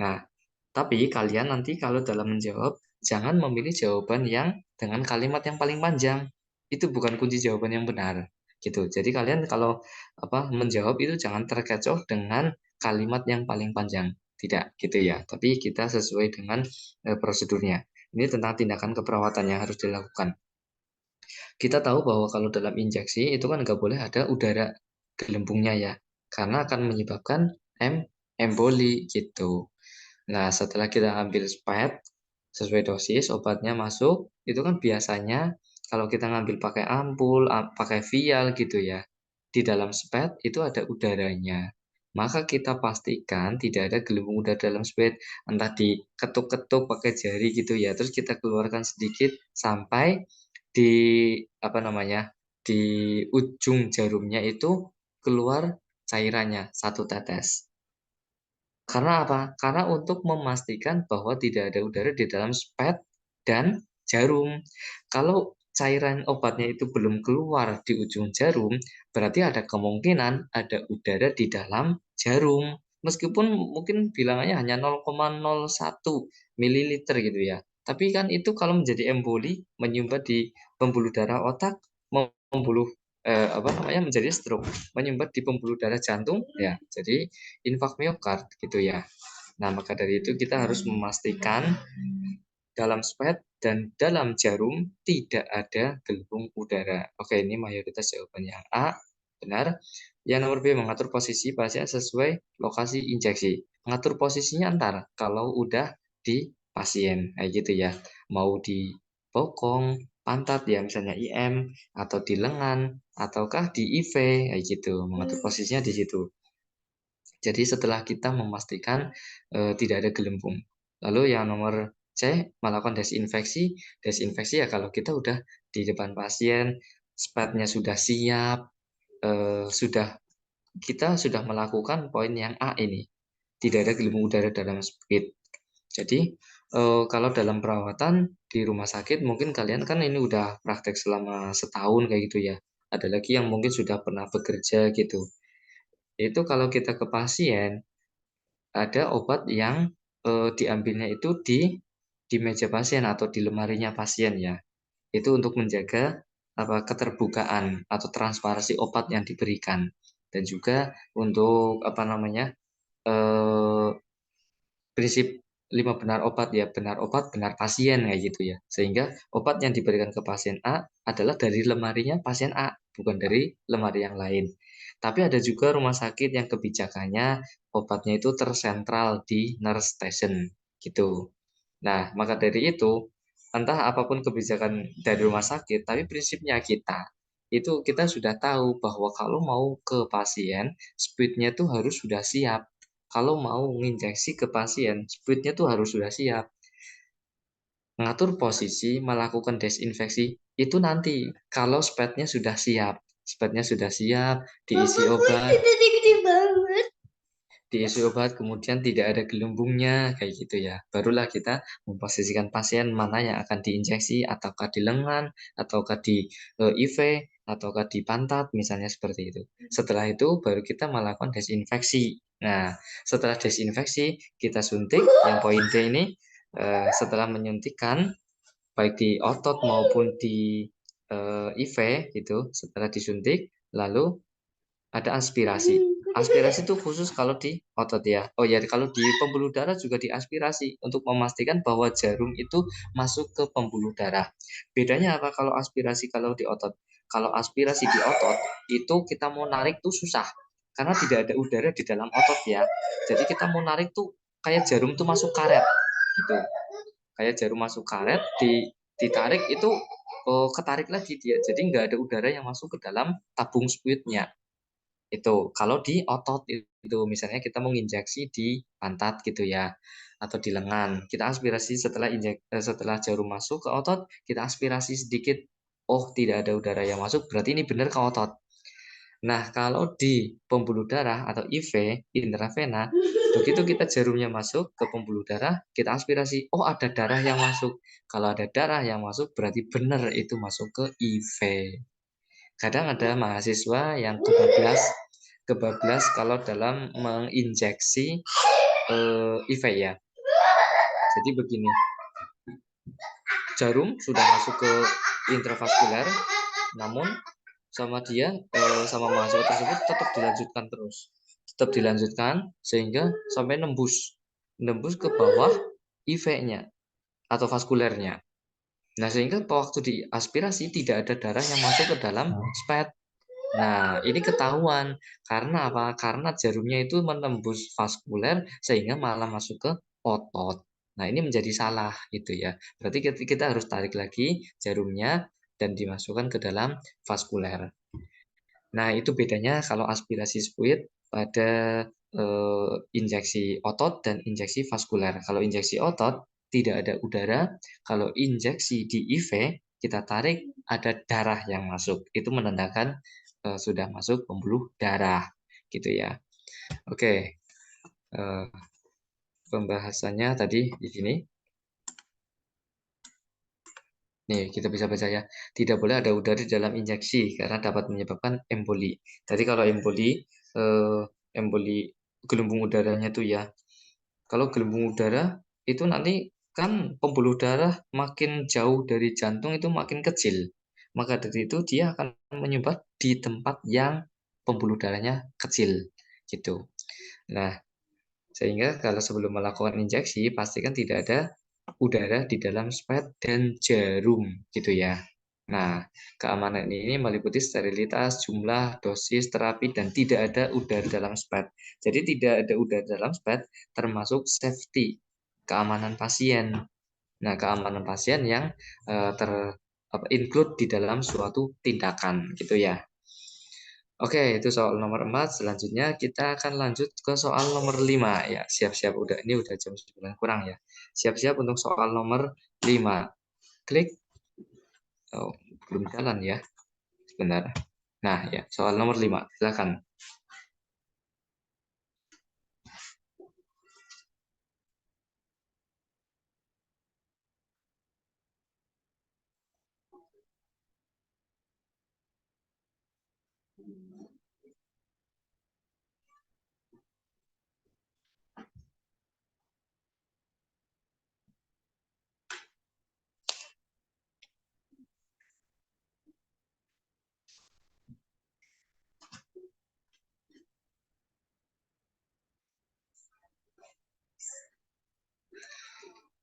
S3: Nah, tapi kalian nanti kalau dalam menjawab jangan memilih jawaban yang dengan kalimat yang paling panjang. Itu bukan kunci jawaban yang benar. Gitu. Jadi kalian kalau apa menjawab itu jangan terkecoh dengan kalimat yang paling panjang. Tidak, gitu ya. Tapi kita sesuai dengan prosedurnya. Ini tentang tindakan keperawatan yang harus dilakukan. Kita tahu bahwa kalau dalam injeksi itu kan nggak boleh ada udara gelembungnya ya, karena akan menyebabkan emboli gitu. Nah, setelah kita ambil sesuai dosis obatnya masuk, itu kan biasanya kalau kita ngambil pakai ampul, pakai vial gitu ya, di dalam spet itu ada udaranya. Maka kita pastikan tidak ada gelembung udara dalam spet, entah diketuk-ketuk pakai jari gitu ya, terus kita keluarkan sedikit sampai di apa namanya, di ujung jarumnya itu keluar cairannya 1 tetes. Karena apa? Karena untuk memastikan bahwa tidak ada udara di dalam spet dan jarum. Kalau cairan obatnya itu belum keluar di ujung jarum, berarti ada kemungkinan ada udara di dalam jarum. Meskipun mungkin bilangannya hanya 0,01 mililiter gitu ya. Tapi kan itu kalau menjadi emboli, menyumbat di pembuluh darah otak, membuluh apa namanya menjadi stroke, menyumbat di pembuluh darah jantung, ya jadi infak miokard gitu ya. Nah, maka dari itu kita harus memastikan dalam spet dan dalam jarum tidak ada gelembung udara. Oke, ini mayoritas jawaban yang A, benar. Yang nomor B, mengatur posisi pasien sesuai lokasi injeksi. Mengatur posisinya antar kalau udah di pasien, kayak gitu ya. Mau di bokong, pantat ya misalnya IM, atau di lengan, ataukah di IV, kayak gitu. Mengatur posisinya di situ. Jadi setelah kita memastikan tidak ada gelembung. Lalu yang nomor C, melakukan desinfeksi. Desinfeksi ya kalau kita udah di depan pasien, spatnya sudah siap, kita sudah melakukan poin yang A ini. Tidak ada gelembung udara dalam spit. Jadi kalau dalam perawatan di rumah sakit mungkin kalian kan ini udah praktek selama setahun kayak gitu ya. Ada lagi yang mungkin sudah pernah bekerja gitu. Itu kalau kita ke pasien, ada obat yang diambilnya itu di meja pasien atau di lemarinya pasien ya. Itu untuk menjaga keterbukaan atau transparansi obat yang diberikan dan juga untuk apa namanya eh, prinsip 5 benar obat ya, benar obat benar pasien kayak gitu ya. Sehingga obat yang diberikan ke pasien A adalah dari lemarinya pasien A, bukan dari lemari yang lain. Tapi ada juga rumah sakit yang kebijakannya obatnya itu tersentral di nurse station gitu. Nah, maka dari itu, entah apapun kebijakan dari rumah sakit, tapi prinsipnya kita sudah tahu bahwa kalau mau ke pasien, speednya tuh harus sudah siap. Kalau mau menginjeksi ke pasien, speednya tuh harus sudah siap. Mengatur posisi, melakukan desinfeksi, itu nanti kalau spetnya sudah siap. Spetnya sudah siap, diisi obat, kemudian tidak ada gelembungnya kayak gitu ya, barulah kita memposisikan pasien mana yang akan diinjeksi, ataukah di lengan, ataukah di IV, ataukah di pantat misalnya seperti itu. Setelah itu baru kita melakukan desinfeksi. Nah, setelah desinfeksi kita suntik yang poin D ini. Setelah menyuntikkan baik di otot maupun di IV gitu, setelah disuntik lalu ada aspirasi. Aspirasi itu khusus kalau di otot ya. Oh ya, kalau di pembuluh darah juga diaspirasi untuk memastikan bahwa jarum itu masuk ke pembuluh darah. Bedanya apa kalau aspirasi kalau di otot? Kalau aspirasi di otot itu kita mau narik tuh susah karena tidak ada udara di dalam otot ya. Jadi kita mau narik tuh kayak jarum tuh masuk karet gitu. Kayak jarum masuk karet ditarik itu ketarik lagi dia. Jadi nggak ada udara yang masuk ke dalam tabung spuitnya. Itu kalau di otot itu misalnya kita mau injeksi di pantat gitu ya atau di lengan, kita aspirasi setelah jarum masuk ke otot, kita aspirasi sedikit. Oh, tidak ada udara yang masuk, berarti ini benar ke otot. Nah, kalau di pembuluh darah atau IV, intravena, begitu kita jarumnya masuk ke pembuluh darah, kita aspirasi, oh ada darah yang masuk. Kalau ada darah yang masuk, berarti benar itu masuk ke IV. Kadang ada mahasiswa yang kebablas kalau dalam menginjeksi IV ya. Jadi begini, jarum sudah masuk ke intravaskuler, namun sama mahasiswa tersebut tetap dilanjutkan sehingga sampai nembus ke bawah IV-nya atau vaskulernya. Nah, sehingga waktu diaspirasi tidak ada darah yang masuk ke dalam spet. Nah, ini ketahuan karena apa? Karena jarumnya itu menembus vaskuler sehingga malah masuk ke otot. Nah, ini menjadi salah gitu ya. Berarti kita harus tarik lagi jarumnya dan dimasukkan ke dalam vaskuler. Nah, itu bedanya kalau aspirasi fluid pada injeksi otot dan injeksi vaskuler. Kalau injeksi otot tidak ada udara, kalau injeksi di IV kita tarik ada darah yang masuk. Itu menandakan sudah masuk pembuluh darah gitu ya. Oke. Pembahasannya tadi di sini. Nih, kita bisa baca ya. Tidak boleh ada udara di dalam injeksi karena dapat menyebabkan emboli. Jadi kalau emboli gelembung udaranya tuh ya. Kalau gelembung udara itu nanti kan pembuluh darah makin jauh dari jantung itu makin kecil. Maka dari itu dia akan menyumbat di tempat yang pembuluh darahnya kecil gitu. Nah, sehingga kalau sebelum melakukan injeksi pastikan tidak ada udara di dalam spet dan jarum gitu ya. Nah, keamanan ini meliputi sterilitas, jumlah, dosis, terapi, dan tidak ada udara dalam spet. Jadi tidak ada udara dalam spet termasuk safety, keamanan pasien. Nah, keamanan pasien yang include di dalam suatu tindakan gitu ya. Oke, itu soal nomor 4. Selanjutnya kita akan lanjut ke soal nomor 5 ya. Siap-siap ini udah jam 9 kurang ya. Siap-siap untuk soal nomor 5. Klik. Oh, belum jalan ya. Sebentar. Nah, ya, soal nomor 5. Silakan.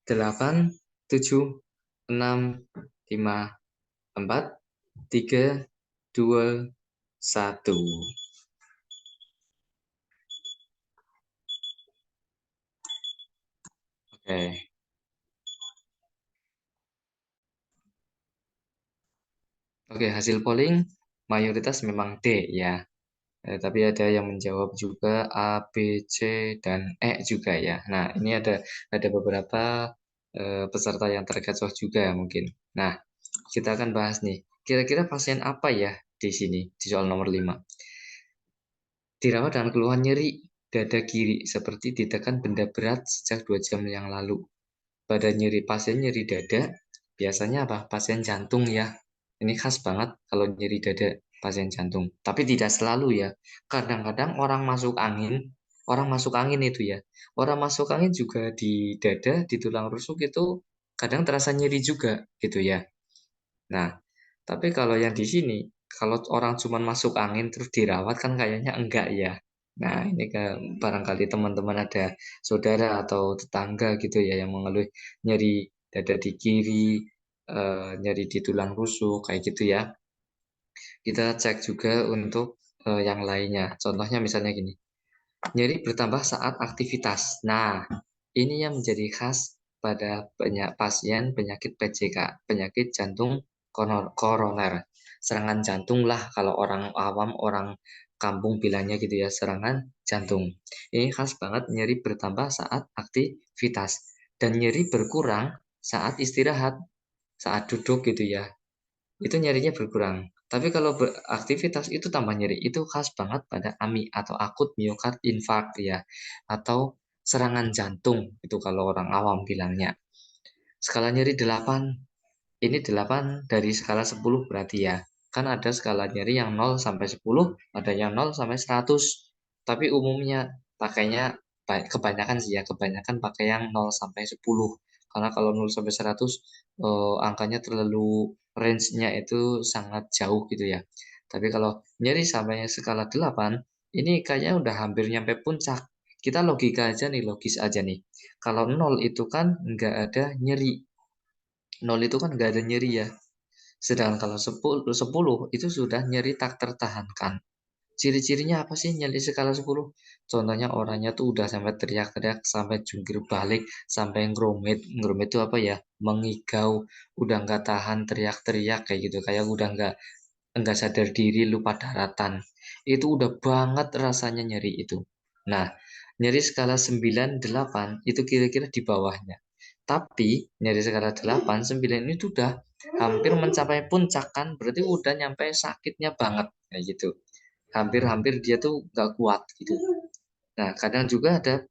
S3: Delapan, 7, 6, 5, 4, 3, 2, 1. Oke. Oke, hasil polling mayoritas memang D ya. Tapi ada yang menjawab juga A, B, C, dan E juga ya. Nah, ini ada beberapa peserta yang terkecoh juga mungkin. Nah, kita akan bahas nih. Kira-kira pasien apa ya di sini di soal nomor 5? Dirawat dengan keluhan nyeri dada kiri seperti ditekan benda berat sejak 2 jam yang lalu. Pada pasien nyeri dada, biasanya apa? Pasien jantung ya. Ini khas banget kalau nyeri dada pasien jantung. Tapi tidak selalu ya. Kadang-kadang orang masuk angin itu ya. Orang masuk angin juga di dada, di tulang rusuk itu kadang terasa nyeri juga gitu ya. Nah, tapi kalau yang di sini, kalau orang cuma masuk angin terus dirawat kan kayaknya enggak ya. Nah, ini barangkali teman-teman ada saudara atau tetangga gitu ya yang mengeluh nyeri dada di kiri, nyeri di tulang rusuk kayak gitu ya. Kita cek juga untuk yang lainnya. Contohnya misalnya gini, nyeri bertambah saat aktivitas. Nah, ini yang menjadi khas pada banyak pasien penyakit PJK, penyakit jantung koroner. Serangan jantung lah kalau orang awam, orang kampung bilangnya gitu ya, serangan jantung. Ini khas banget nyeri bertambah saat aktivitas dan nyeri berkurang saat istirahat, saat duduk gitu ya. Itu nyerinya berkurang. Tapi kalau beraktivitas itu tambah nyeri. Itu khas banget pada AMI atau akut miokard infark ya. Atau serangan jantung itu kalau orang awam bilangnya. Skala nyeri 8. Ini 8 dari skala 10 berarti ya. Kan ada skala nyeri yang 0 sampai 10, ada yang 0 sampai 100. Tapi umumnya pakainya kebanyakan sih ya, kebanyakan pakai yang 0 sampai 10. Karena kalau 0 sampai 100 angkanya terlalu range-nya itu sangat jauh gitu ya. Tapi kalau nyeri sampai skala 8, ini kayaknya udah hampir nyampe puncak. Kita logika aja nih, logis aja nih. Kalau 0 itu kan nggak ada nyeri. 0 itu kan nggak ada nyeri ya. Sedangkan kalau 10 itu sudah nyeri tak tertahankan. Ciri-cirinya apa sih nyeri skala 10? Contohnya orangnya tuh udah sampai teriak-teriak, sampai jungkir balik, sampai ngerumit. Ngerumit itu apa ya? Mengigau, udah nggak tahan teriak-teriak kayak gitu. Kayak udah nggak sadar diri, lupa daratan. Itu udah banget rasanya nyeri itu. Nah, nyeri skala 9, 8 itu kira-kira di bawahnya. Tapi nyeri skala 8, 9 ini tuh udah hampir mencapai puncak kan, berarti udah nyampe sakitnya banget kayak gitu. Hampir-hampir dia tuh nggak kuat gitu. Nah, kadang juga ada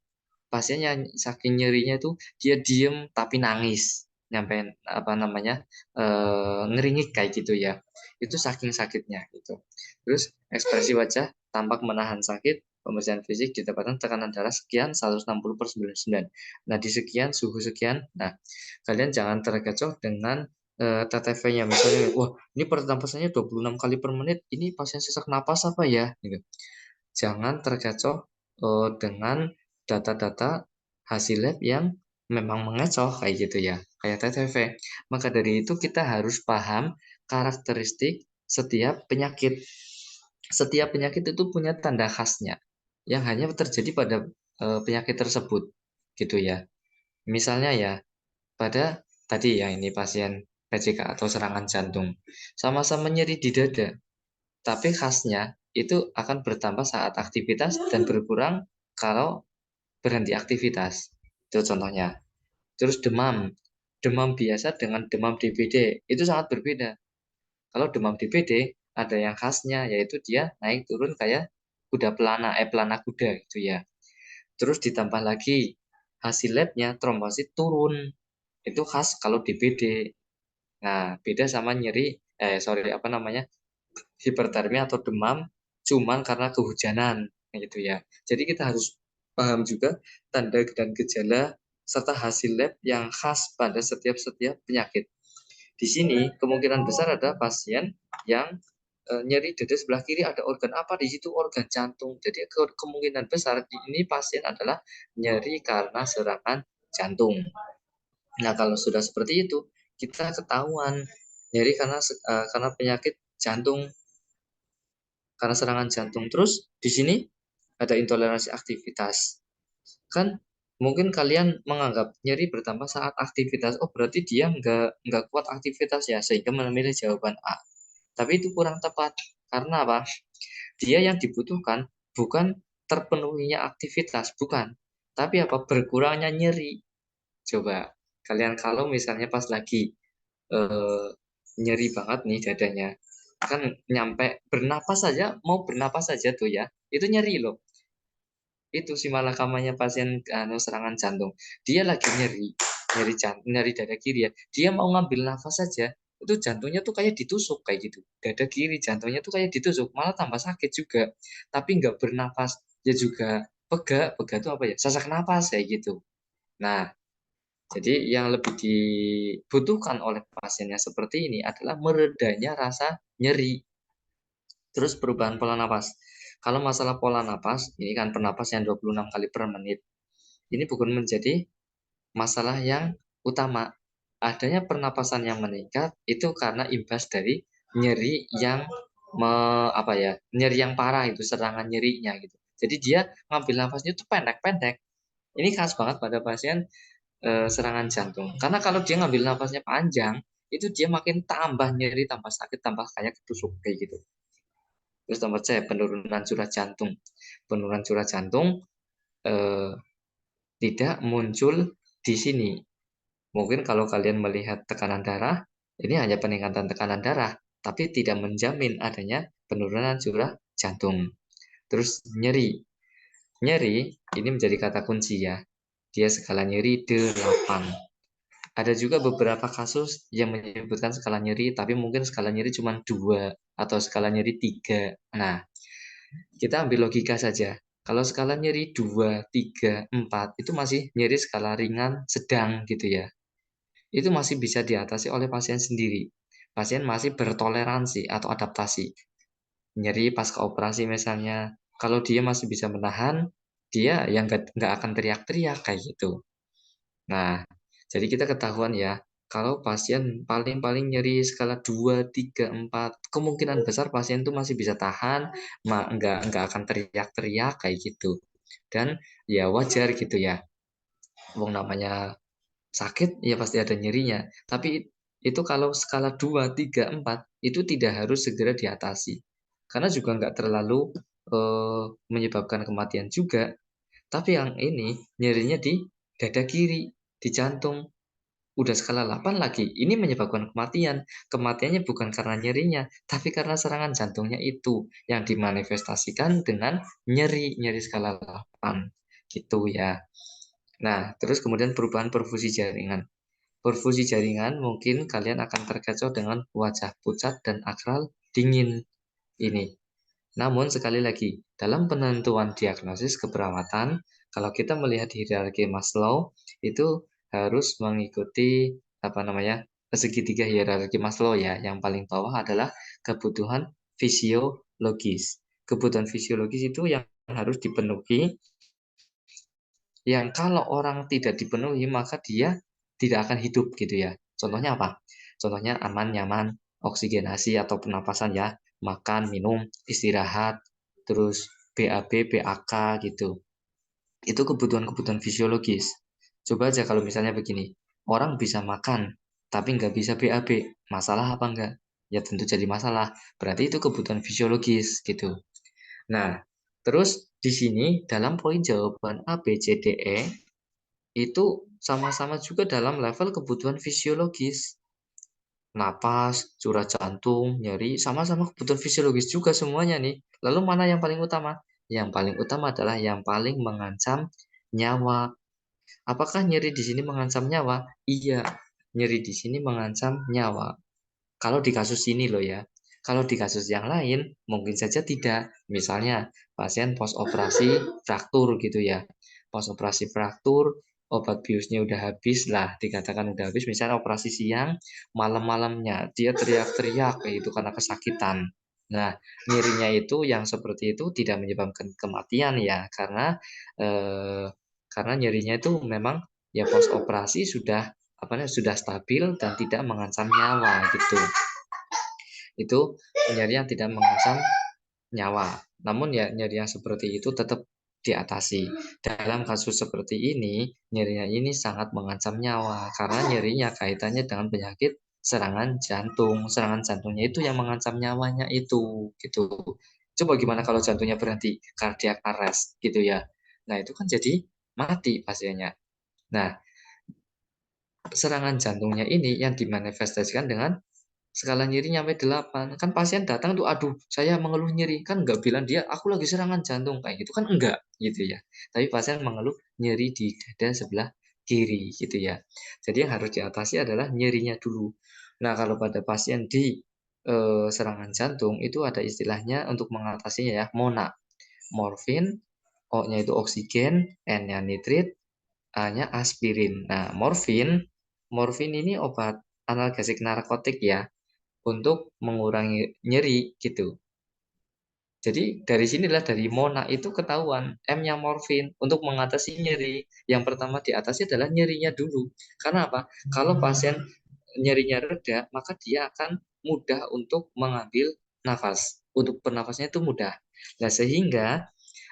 S3: pasien yang saking nyerinya tuh dia diem tapi nangis, nyampe apa namanya ngeringik kayak gitu ya. Itu saking sakitnya gitu. Terus ekspresi wajah tampak menahan sakit, pemeriksaan fisik didapatkan tekanan darah sekian 160/99. Nah, di sekian suhu sekian. Nah, kalian jangan terkecoh dengan TTV-nya, misalnya, wah ini pernapasannya 26 kali per menit, ini pasien sesak napas apa ya? Gitu. Jangan terkecoh dengan data-data hasil lab yang memang mengecoh kayak gitu ya, kayak TTV. Maka dari itu kita harus paham karakteristik setiap penyakit. Setiap penyakit itu punya tanda khasnya yang hanya terjadi pada penyakit tersebut gitu ya. Misalnya ya, pada tadi yang ini pasien PCK atau serangan jantung, sama-sama nyeri di dada, tapi khasnya itu akan bertambah saat aktivitas dan berkurang kalau berhenti aktivitas. Itu contohnya. Terus demam. Demam biasa dengan demam DBD itu sangat berbeda. Kalau demam DBD ada yang khasnya yaitu dia naik turun kayak kuda pelana, pelana kuda gitu ya. Terus ditambah lagi hasil labnya trombosit turun. Itu khas kalau DBD. Nah, beda sama nyeri, apa namanya, hipertermia atau demam cuman karena kehujanan gitu ya. Jadi kita harus paham juga tanda dan gejala serta hasil lab yang khas pada setiap penyakit. Di sini kemungkinan besar ada pasien yang nyeri dada sebelah kiri, ada organ apa di situ? Organ jantung. Jadi kemungkinan besar ini pasien adalah nyeri karena serangan jantung. Nah, kalau sudah seperti itu, kita ketahuan nyeri karena penyakit jantung, karena serangan jantung. Terus di sini ada intoleransi aktivitas. Kan mungkin kalian menganggap nyeri bertambah saat aktivitas. Oh, berarti dia nggak kuat aktivitas ya, sehingga memilih jawaban A. Tapi itu kurang tepat. Karena apa? Dia yang dibutuhkan bukan terpenuhinya aktivitas, bukan. Tapi apa? Berkurangnya nyeri. Coba kalian kalau misalnya pas lagi eh, nyeri banget nih dadanya, kan nyampe bernapas saja, mau bernapas saja tuh ya, itu nyeri loh. Itu si malakamanya pasien serangan jantung, dia lagi nyeri dada kiri ya, dia mau ngambil nafas saja itu jantungnya tuh kayak ditusuk kayak gitu, dada kiri jantungnya tuh kayak ditusuk, malah tambah sakit juga, tapi nggak bernapas, ya juga pegah tuh apa ya, sesak napas kayak gitu. Nah, jadi yang lebih dibutuhkan oleh pasiennya seperti ini adalah meredanya rasa nyeri. Terus perubahan pola napas. Kalau masalah pola napas, ini kan pernapasan 26 kali per menit. Ini bukan menjadi masalah yang utama. Adanya pernapasan yang meningkat itu karena imbas dari nyeri yang nyeri yang parah, itu serangan nyerinya gitu. Jadi dia ngambil nafasnya itu pendek-pendek. Ini khas banget pada pasien serangan jantung. Karena kalau dia ngambil nafasnya panjang, itu dia makin tambah nyeri, tambah sakit, tambah kayak ketusuk kayak gitu. Terus nomor C, penurunan curah jantung. Penurunan curah jantung eh, tidak muncul di sini. Mungkin kalau kalian melihat tekanan darah, ini hanya peningkatan tekanan darah, tapi tidak menjamin adanya penurunan curah jantung. Terus nyeri. Nyeri ini menjadi kata kunci ya. Dia skala nyeri 8. Ada juga beberapa kasus yang menyebutkan skala nyeri, tapi mungkin skala nyeri cuma 2 atau skala nyeri 3. Nah, kita ambil logika saja. Kalau skala nyeri 2, 3, 4 itu masih nyeri skala ringan, sedang gitu ya. Itu masih bisa diatasi oleh pasien sendiri. Pasien masih bertoleransi atau adaptasi. Nyeri pasca operasi misalnya, kalau dia masih bisa menahan, dia yang nggak akan teriak-teriak kayak gitu. Nah, jadi kita ketahuan ya, kalau pasien paling-paling nyeri skala 2, 3, 4, kemungkinan besar pasien itu masih bisa tahan, nggak akan teriak-teriak kayak gitu. Dan ya wajar gitu ya. Wong namanya sakit ya pasti ada nyerinya. Tapi itu kalau skala 2, 3, 4 itu tidak harus segera diatasi. Karena juga nggak terlalu menyebabkan kematian juga. Tapi yang ini nyerinya di dada kiri, di jantung. Udah skala 8 lagi. Ini menyebabkan kematian. Kematiannya bukan karena nyerinya, tapi karena serangan jantungnya itu yang dimanifestasikan dengan nyeri skala 8. Gitu ya. Nah, terus kemudian perubahan perfusi jaringan. Perfusi jaringan mungkin kalian akan terkecoh dengan wajah pucat dan akral dingin ini. Namun sekali lagi, dalam penentuan diagnosis keperawatan, kalau kita melihat hierarki Maslow itu harus mengikuti segitiga hierarki Maslow ya. Yang paling bawah adalah kebutuhan fisiologis. Kebutuhan fisiologis itu yang harus dipenuhi, yang kalau orang tidak dipenuhi maka dia tidak akan hidup gitu ya. Contohnya apa? Contohnya aman, nyaman, oksigenasi atau pernapasan ya, makan, minum, istirahat, terus BAB, BAK gitu. Itu kebutuhan-kebutuhan fisiologis. Coba aja kalau misalnya begini, orang bisa makan tapi nggak bisa BAB, masalah apa enggak? Ya tentu jadi masalah. Berarti itu kebutuhan fisiologis gitu. Nah, terus di sini dalam poin jawaban A, B, C, D, E itu sama-sama juga dalam level kebutuhan fisiologis. Napas, curah jantung, nyeri, sama-sama kebutuhan fisiologis juga semuanya nih. Lalu mana yang paling utama? Yang paling utama adalah yang paling mengancam nyawa. Apakah nyeri di sini mengancam nyawa? Iya, nyeri di sini mengancam nyawa. Kalau di kasus ini loh ya. Kalau di kasus yang lain mungkin saja tidak. Misalnya pasien post operasi fraktur gitu ya. Post operasi fraktur, obat biusnya udah habis lah, dikatakan udah habis. Misalnya operasi siang, malam-malamnya dia teriak-teriak kayak itu karena kesakitan. Nah, nyerinya itu yang seperti itu tidak menyebabkan kematian ya, eh, karena nyerinya itu memang ya post operasi sudah sudah stabil dan tidak mengancam nyawa gitu. Itu nyeri yang tidak mengancam nyawa. Namun ya nyeri yang seperti itu tetap diatasi. Dalam kasus seperti ini, nyerinya ini sangat mengancam nyawa karena nyerinya kaitannya dengan penyakit serangan jantung. Serangan jantungnya itu yang mengancam nyawanya itu gitu. Coba gimana kalau jantungnya berhenti, cardiac arrest gitu ya. Nah, itu kan jadi mati pasiennya. Nah, serangan jantungnya ini yang dimanifestasikan dengan skala nyeri nyampe 8. Kan pasien datang tuh, aduh saya mengeluh nyeri. Kan nggak bilang dia, aku lagi serangan jantung. Kayak gitu kan enggak gitu ya. Tapi pasien mengeluh nyeri di dada sebelah kiri gitu ya. Jadi yang harus diatasi adalah nyerinya dulu. Nah kalau pada pasien di serangan jantung itu ada istilahnya untuk mengatasinya ya, MONA. Morfin, O-nya itu oksigen, N-nya nitrit, A-nya aspirin. Nah, morfin ini obat analgesik narkotik ya, untuk mengurangi nyeri gitu. Jadi dari sinilah dari MONA itu ketahuan M-nya morfin untuk mengatasi nyeri. Yang pertama diatasi adalah nyerinya dulu. Karena apa? Kalau pasien nyerinya reda, maka dia akan mudah untuk mengambil nafas. Untuk bernafasnya itu mudah. Nah, sehingga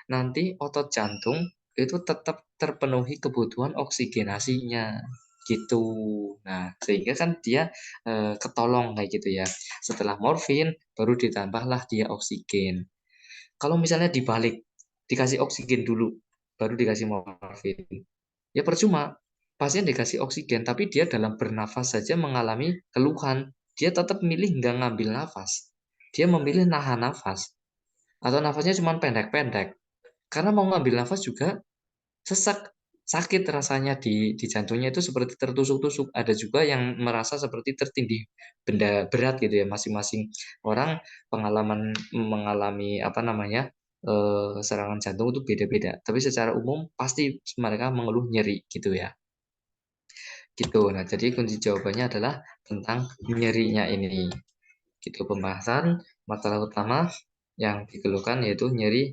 S3: nanti otot jantung itu tetap terpenuhi kebutuhan oksigenasinya gitu. Nah, sehingga kan dia ketolong kayak gitu ya. Setelah morfin baru ditambahlah dia oksigen. Kalau misalnya dibalik, dikasih oksigen dulu, baru dikasih morfin. Ya percuma, pasien dikasih oksigen, tapi dia dalam bernafas saja mengalami keluhan. Dia tetap milih nggak ngambil nafas. Dia memilih nahan nafas. Atau nafasnya cuma pendek-pendek. Karena mau ngambil nafas juga sesak, sakit rasanya di jantungnya itu seperti tertusuk-tusuk. Ada juga yang merasa seperti tertindih benda berat gitu ya. Masing-masing orang pengalaman mengalami serangan jantung itu beda-beda. Tapi secara umum pasti mereka mengeluh nyeri gitu ya. Gitu. Nah, jadi kunci jawabannya adalah tentang nyerinya ini. Gitu pembahasan masalah utama yang dikeluhkan yaitu nyeri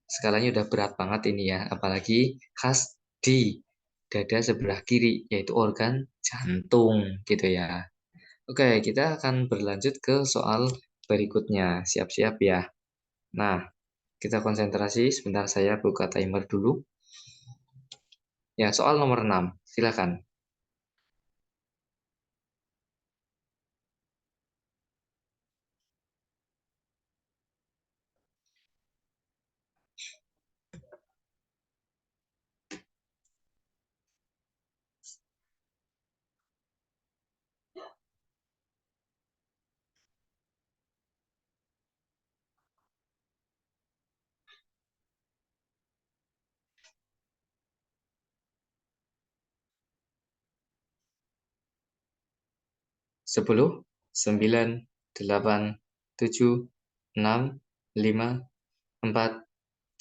S3: skalanya udah berat banget ini ya, apalagi khas di dada sebelah kiri, yaitu organ jantung gitu ya. Oke, kita akan berlanjut ke soal berikutnya. Siap-siap ya. Nah, kita konsentrasi. Sebentar saya buka timer dulu. Ya, soal nomor 6. Silakan. Sepuluh, 9, 8, 7, 6, 5, 4,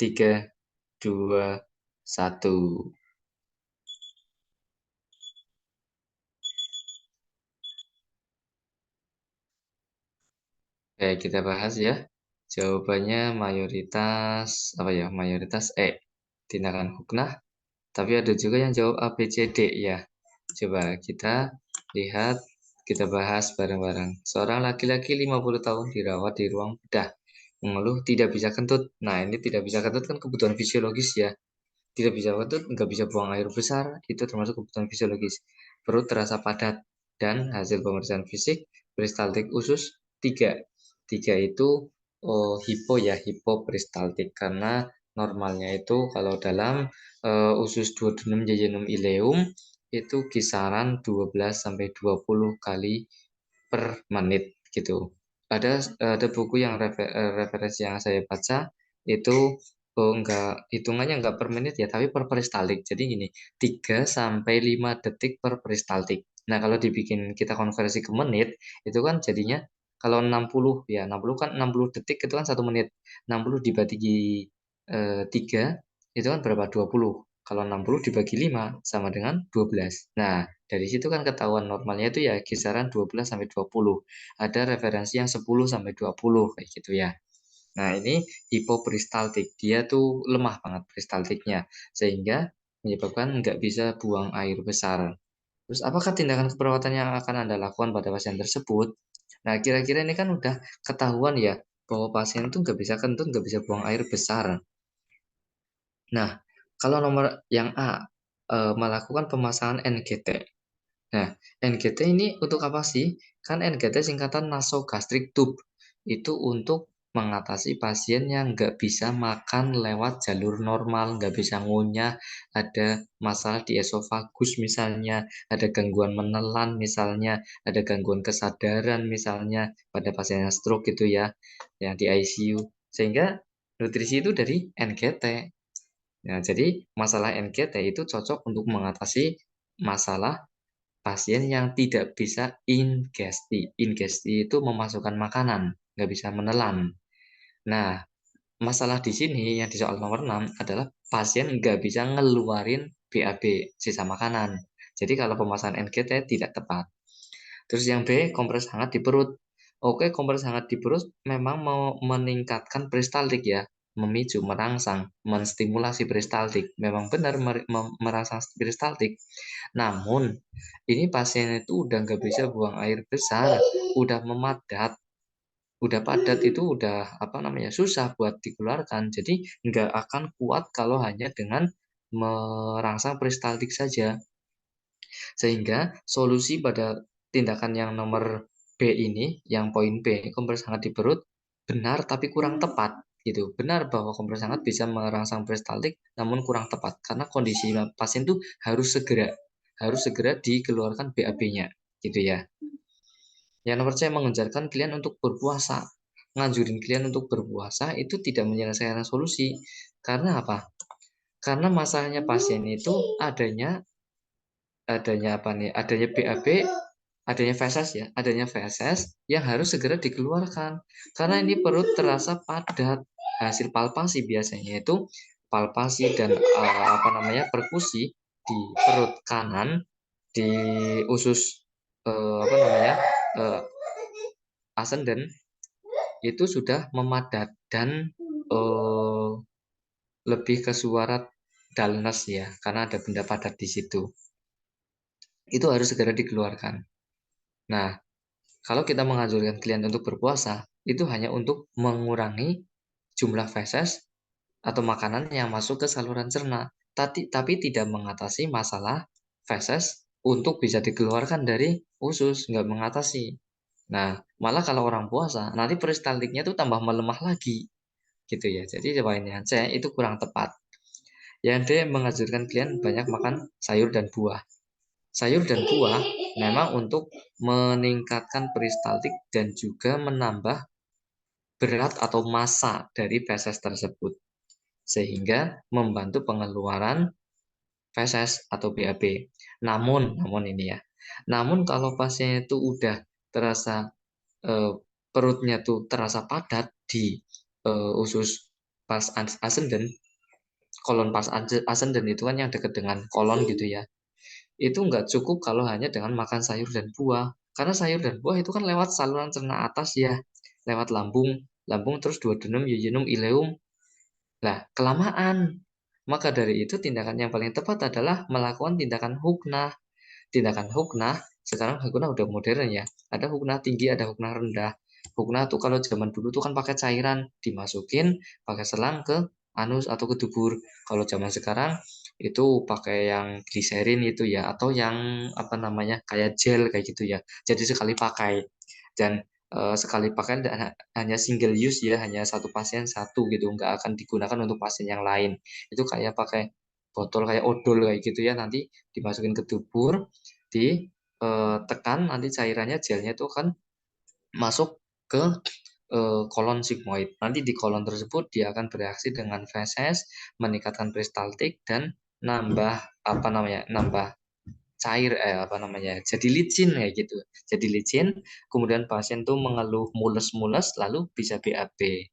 S3: 3, 2, 1. Oke, kita bahas ya. Jawabannya mayoritas apa ya? Mayoritas E. Tindakan huknah. Tapi ada juga yang jawab A, B, C, D ya. Coba kita lihat, kita bahas bareng-bareng. Seorang laki-laki 50 tahun dirawat di ruang bedah. Mengeluh tidak bisa kentut. Nah, ini tidak bisa kentut kan kebutuhan fisiologis ya. Tidak bisa kentut, nggak bisa buang air besar, itu termasuk kebutuhan fisiologis. Perut terasa padat. Dan hasil pemeriksaan fisik, peristaltik usus 3. 3 itu hipo ya, hipoperistaltik. Karena normalnya itu kalau dalam usus duodenum jejunum ileum itu kisaran 12 sampai 20 kali per menit gitu. Ada buku yang referensi yang saya baca itu enggak hitungannya enggak per menit ya, tapi per peristaltik. Jadi gini, 3 sampai 5 detik per peristaltik. Nah, kalau dibikin kita konversi ke menit, itu kan jadinya kalau 60 ya, 60 kan 60 detik itu kan 1 menit. 60 dibagi 3 itu kan berapa? 20. Kalau 60 dibagi 5 sama dengan 12. Nah, dari situ kan ketahuan normalnya itu ya kisaran 12 sampai 20. Ada referensi yang 10 sampai 20 kayak gitu ya. Nah, ini hipoperistaltik. Dia tuh lemah banget peristaltiknya sehingga menyebabkan nggak bisa buang air besar. Terus apakah tindakan keperawatan yang akan Anda lakukan pada pasien tersebut? Nah, kira-kira ini kan udah ketahuan ya bahwa pasien itu nggak bisa kentut, nggak bisa buang air besar. Nah, kalau nomor yang A, melakukan pemasangan NGT. Nah, NGT ini untuk apa sih? Kan NGT singkatan nasogastric tube. Itu untuk mengatasi pasien yang nggak bisa makan lewat jalur normal, nggak bisa ngunyah, ada masalah di esofagus misalnya, ada gangguan menelan misalnya, ada gangguan kesadaran misalnya pada pasien yang stroke gitu ya, yang di ICU. Sehingga nutrisi itu dari NGT. Nah, jadi masalah NGT itu cocok untuk mengatasi masalah pasien yang tidak bisa ingesti. Ingesti itu memasukkan makanan, nggak bisa menelan. Nah, masalah di sini yang di soal nomor 6 adalah pasien nggak bisa ngeluarin BAB, sisa makanan. Jadi kalau pemasangan NGT tidak tepat. Terus yang B, kompres hangat di perut. Oke, kompres hangat di perut memang mau meningkatkan peristaltik ya, memicu, merangsang, menstimulasi peristaltik. Memang benar merangsang peristaltik. Namun, ini pasien itu udah nggak bisa buang air besar, udah memadat, udah padat itu udah apa namanya susah buat dikeluarkan. Jadi nggak akan kuat kalau hanya dengan merangsang peristaltik saja. Sehingga solusi pada tindakan yang nomor B ini, yang poin B, kompres hangat di perut, benar tapi kurang tepat gitu. Benar bahwa kompres hangat bisa merangsang peristaltik, namun kurang tepat karena kondisi pasien itu harus segera dikeluarkan BAB-nya gitu ya. Yang nomor C, mengejarkan klien untuk berpuasa. Nganjurin klien untuk berpuasa itu tidak menyelesaikan solusi. Karena apa? Karena masalahnya pasien itu adanya apa nih? Adanya BAB, adanya feses ya, adanya feses yang harus segera dikeluarkan. Karena ini perut terasa padat. Hasil palpasi biasanya itu palpasi dan apa namanya perkusi di perut kanan di usus apa namanya ascendant itu sudah memadat dan lebih ke suara dullness ya, karena ada benda padat di situ. Itu harus segera dikeluarkan. Nah, kalau kita menganjurkan klien untuk berpuasa, itu hanya untuk mengurangi jumlah feses atau makanan yang masuk ke saluran cerna, tapi tidak mengatasi masalah feses untuk bisa dikeluarkan dari usus, nggak mengatasi. Nah, malah kalau orang puasa, nanti peristaltiknya tuh tambah melemah lagi, gitu ya. Jadi jawabannya C itu kurang tepat. Yang D menganjurkan klien banyak makan sayur dan buah. Sayur dan buah memang untuk meningkatkan peristaltik dan juga menambah berat atau massa dari feses tersebut, sehingga membantu pengeluaran feses atau BAB. Namun ini ya, namun kalau pasien itu udah terasa perutnya tuh terasa padat di usus pas ascendant, kolon pas ascendant itu kan yang dekat dengan kolon gitu ya. Itu nggak cukup kalau hanya dengan makan sayur dan buah. Karena sayur dan buah itu kan lewat saluran cerna atas ya, lewat lambung, lambung terus duodenum, yeyunum, ileum. Nah, kelamaan. Maka dari itu tindakan yang paling tepat adalah melakukan tindakan huknah. Tindakan huknah, sekarang huknah udah modern ya. Ada huknah tinggi, ada huknah rendah. Huknah tuh kalau zaman dulu tuh kan pakai cairan, dimasukin pakai selang ke anus atau ke dubur. Kalau zaman sekarang itu pakai yang gliserin itu ya, atau yang apa namanya kayak gel kayak gitu ya. Jadi sekali pakai dan sekali pakai hanya single use ya, hanya satu pasien satu gitu, nggak akan digunakan untuk pasien yang lain. Itu kayak pakai botol kayak odol kayak gitu ya, nanti dimasukin ke dubur, ditekan nanti cairannya gelnya itu akan masuk ke kolon sigmoid. Nanti di kolon tersebut dia akan bereaksi dengan feses, meningkatkan peristaltik dan nambah apa namanya? Nambah cair apa namanya? Jadi licin kayak gitu. Jadi licin, kemudian pasien tuh mengeluh mules-mules lalu bisa BAB.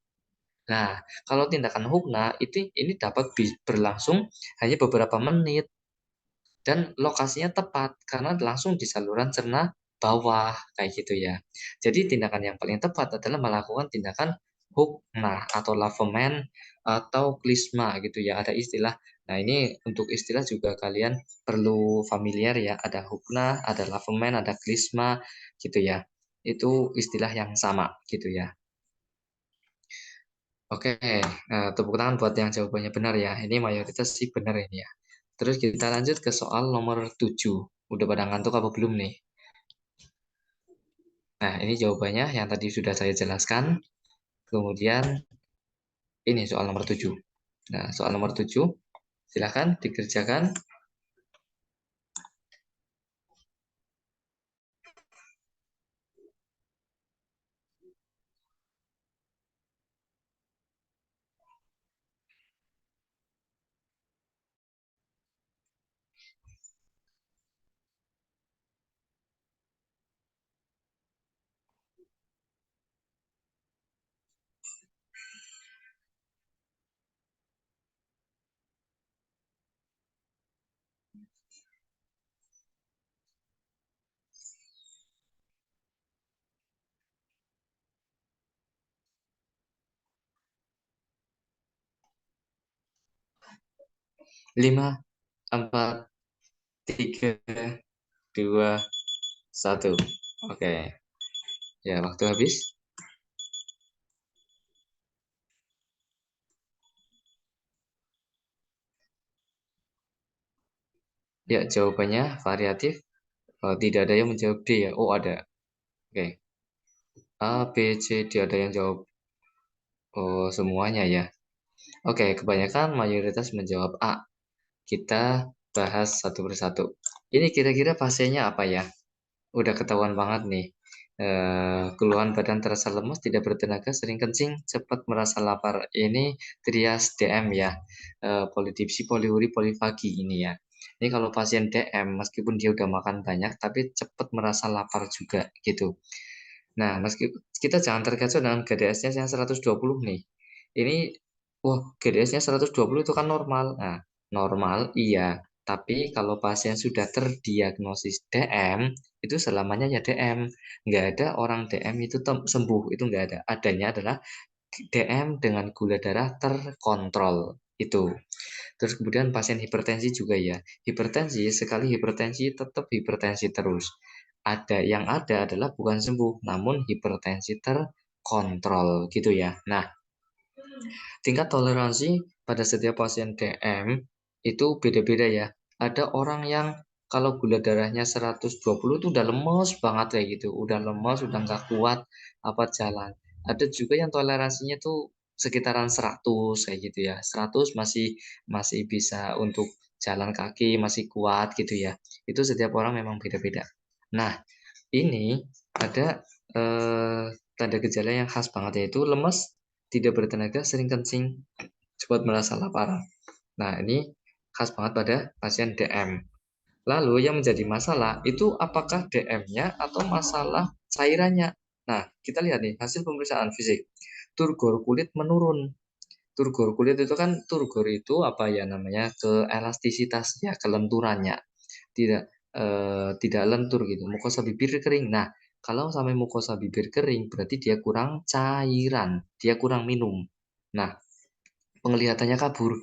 S3: Nah, kalau tindakan hukna itu ini dapat berlangsung hanya beberapa menit dan lokasinya tepat karena langsung di saluran cerna bawah kayak gitu ya. Jadi tindakan yang paling tepat adalah melakukan tindakan huknah atau lavement atau klisma gitu ya. Ada istilah. Nah, ini untuk istilah juga kalian perlu familiar ya. Ada huknah, ada lavement, ada klisma gitu ya. Itu istilah yang sama gitu ya. Oke, tepuk tangan buat yang jawabannya benar ya. Ini mayoritas sih benar ini ya. Terus kita lanjut ke soal nomor 7. Udah pada ngantuk apa belum nih? Nah, ini jawabannya yang tadi sudah saya jelaskan. Kemudian ini soal nomor 7. Nah, soal nomor 7, silahkan dikerjakan. Lima, 4, 3, 2, 1. Oke, ya waktu habis. Ya, jawabannya variatif. Tidak ada yang menjawab D ya. Oh, ada. Oke. A, B, C, D ada yang jawab semuanya ya. Oke, kebanyakan mayoritas menjawab A. Kita bahas satu persatu. Ini kira-kira pasiennya apa ya? Udah ketahuan banget nih. Keluhan badan terasa lemas, tidak bertenaga, sering kencing, cepat merasa lapar. Ini trias DM ya. Polidipsi, poliuri, polifagi ini ya. Ini kalau pasien DM, meskipun dia udah makan banyak, tapi cepat merasa lapar juga gitu. Nah, meski kita jangan terkecoh dengan GDS-nya yang 120 nih. Ini, wah, GDS-nya 120 itu kan normal. Nah, normal iya, tapi kalau pasien sudah terdiagnosis DM, itu selamanya ya DM. Nggak ada orang DM itu sembuh, itu nggak ada. Adanya adalah DM dengan gula darah terkontrol. Itu. Terus kemudian pasien hipertensi juga ya. Hipertensi, sekali hipertensi tetap hipertensi terus. Yang ada adalah bukan sembuh, namun hipertensi terkontrol gitu ya. Nah, tingkat toleransi pada setiap pasien DM itu beda-beda ya. Ada orang yang kalau gula darahnya 120 itu udah lemes banget kayak gitu, udah lemes, udah nggak kuat apa jalan. Ada juga yang toleransinya tuh sekitaran 100 kayak gitu ya. 100 masih masih bisa untuk jalan kaki, masih kuat gitu ya. Itu setiap orang memang beda-beda. Nah, ini ada tanda gejala yang khas banget yaitu lemes, tidak bertenaga, sering kencing, cepat merasa lapar. Nah, ini khas banget pada pasien DM. Lalu yang menjadi masalah itu apakah DM-nya atau masalah cairannya. Nah, kita lihat nih hasil pemeriksaan fisik. Turgor kulit menurun. Turgor kulit itu kan turgor itu apa ya namanya keelastisitasnya, kelenturannya. Tidak tidak lentur gitu. Mukosa bibir kering. Nah, kalau sampai mukosa bibir kering berarti dia kurang cairan, dia kurang minum. Nah, penglihatannya kabur.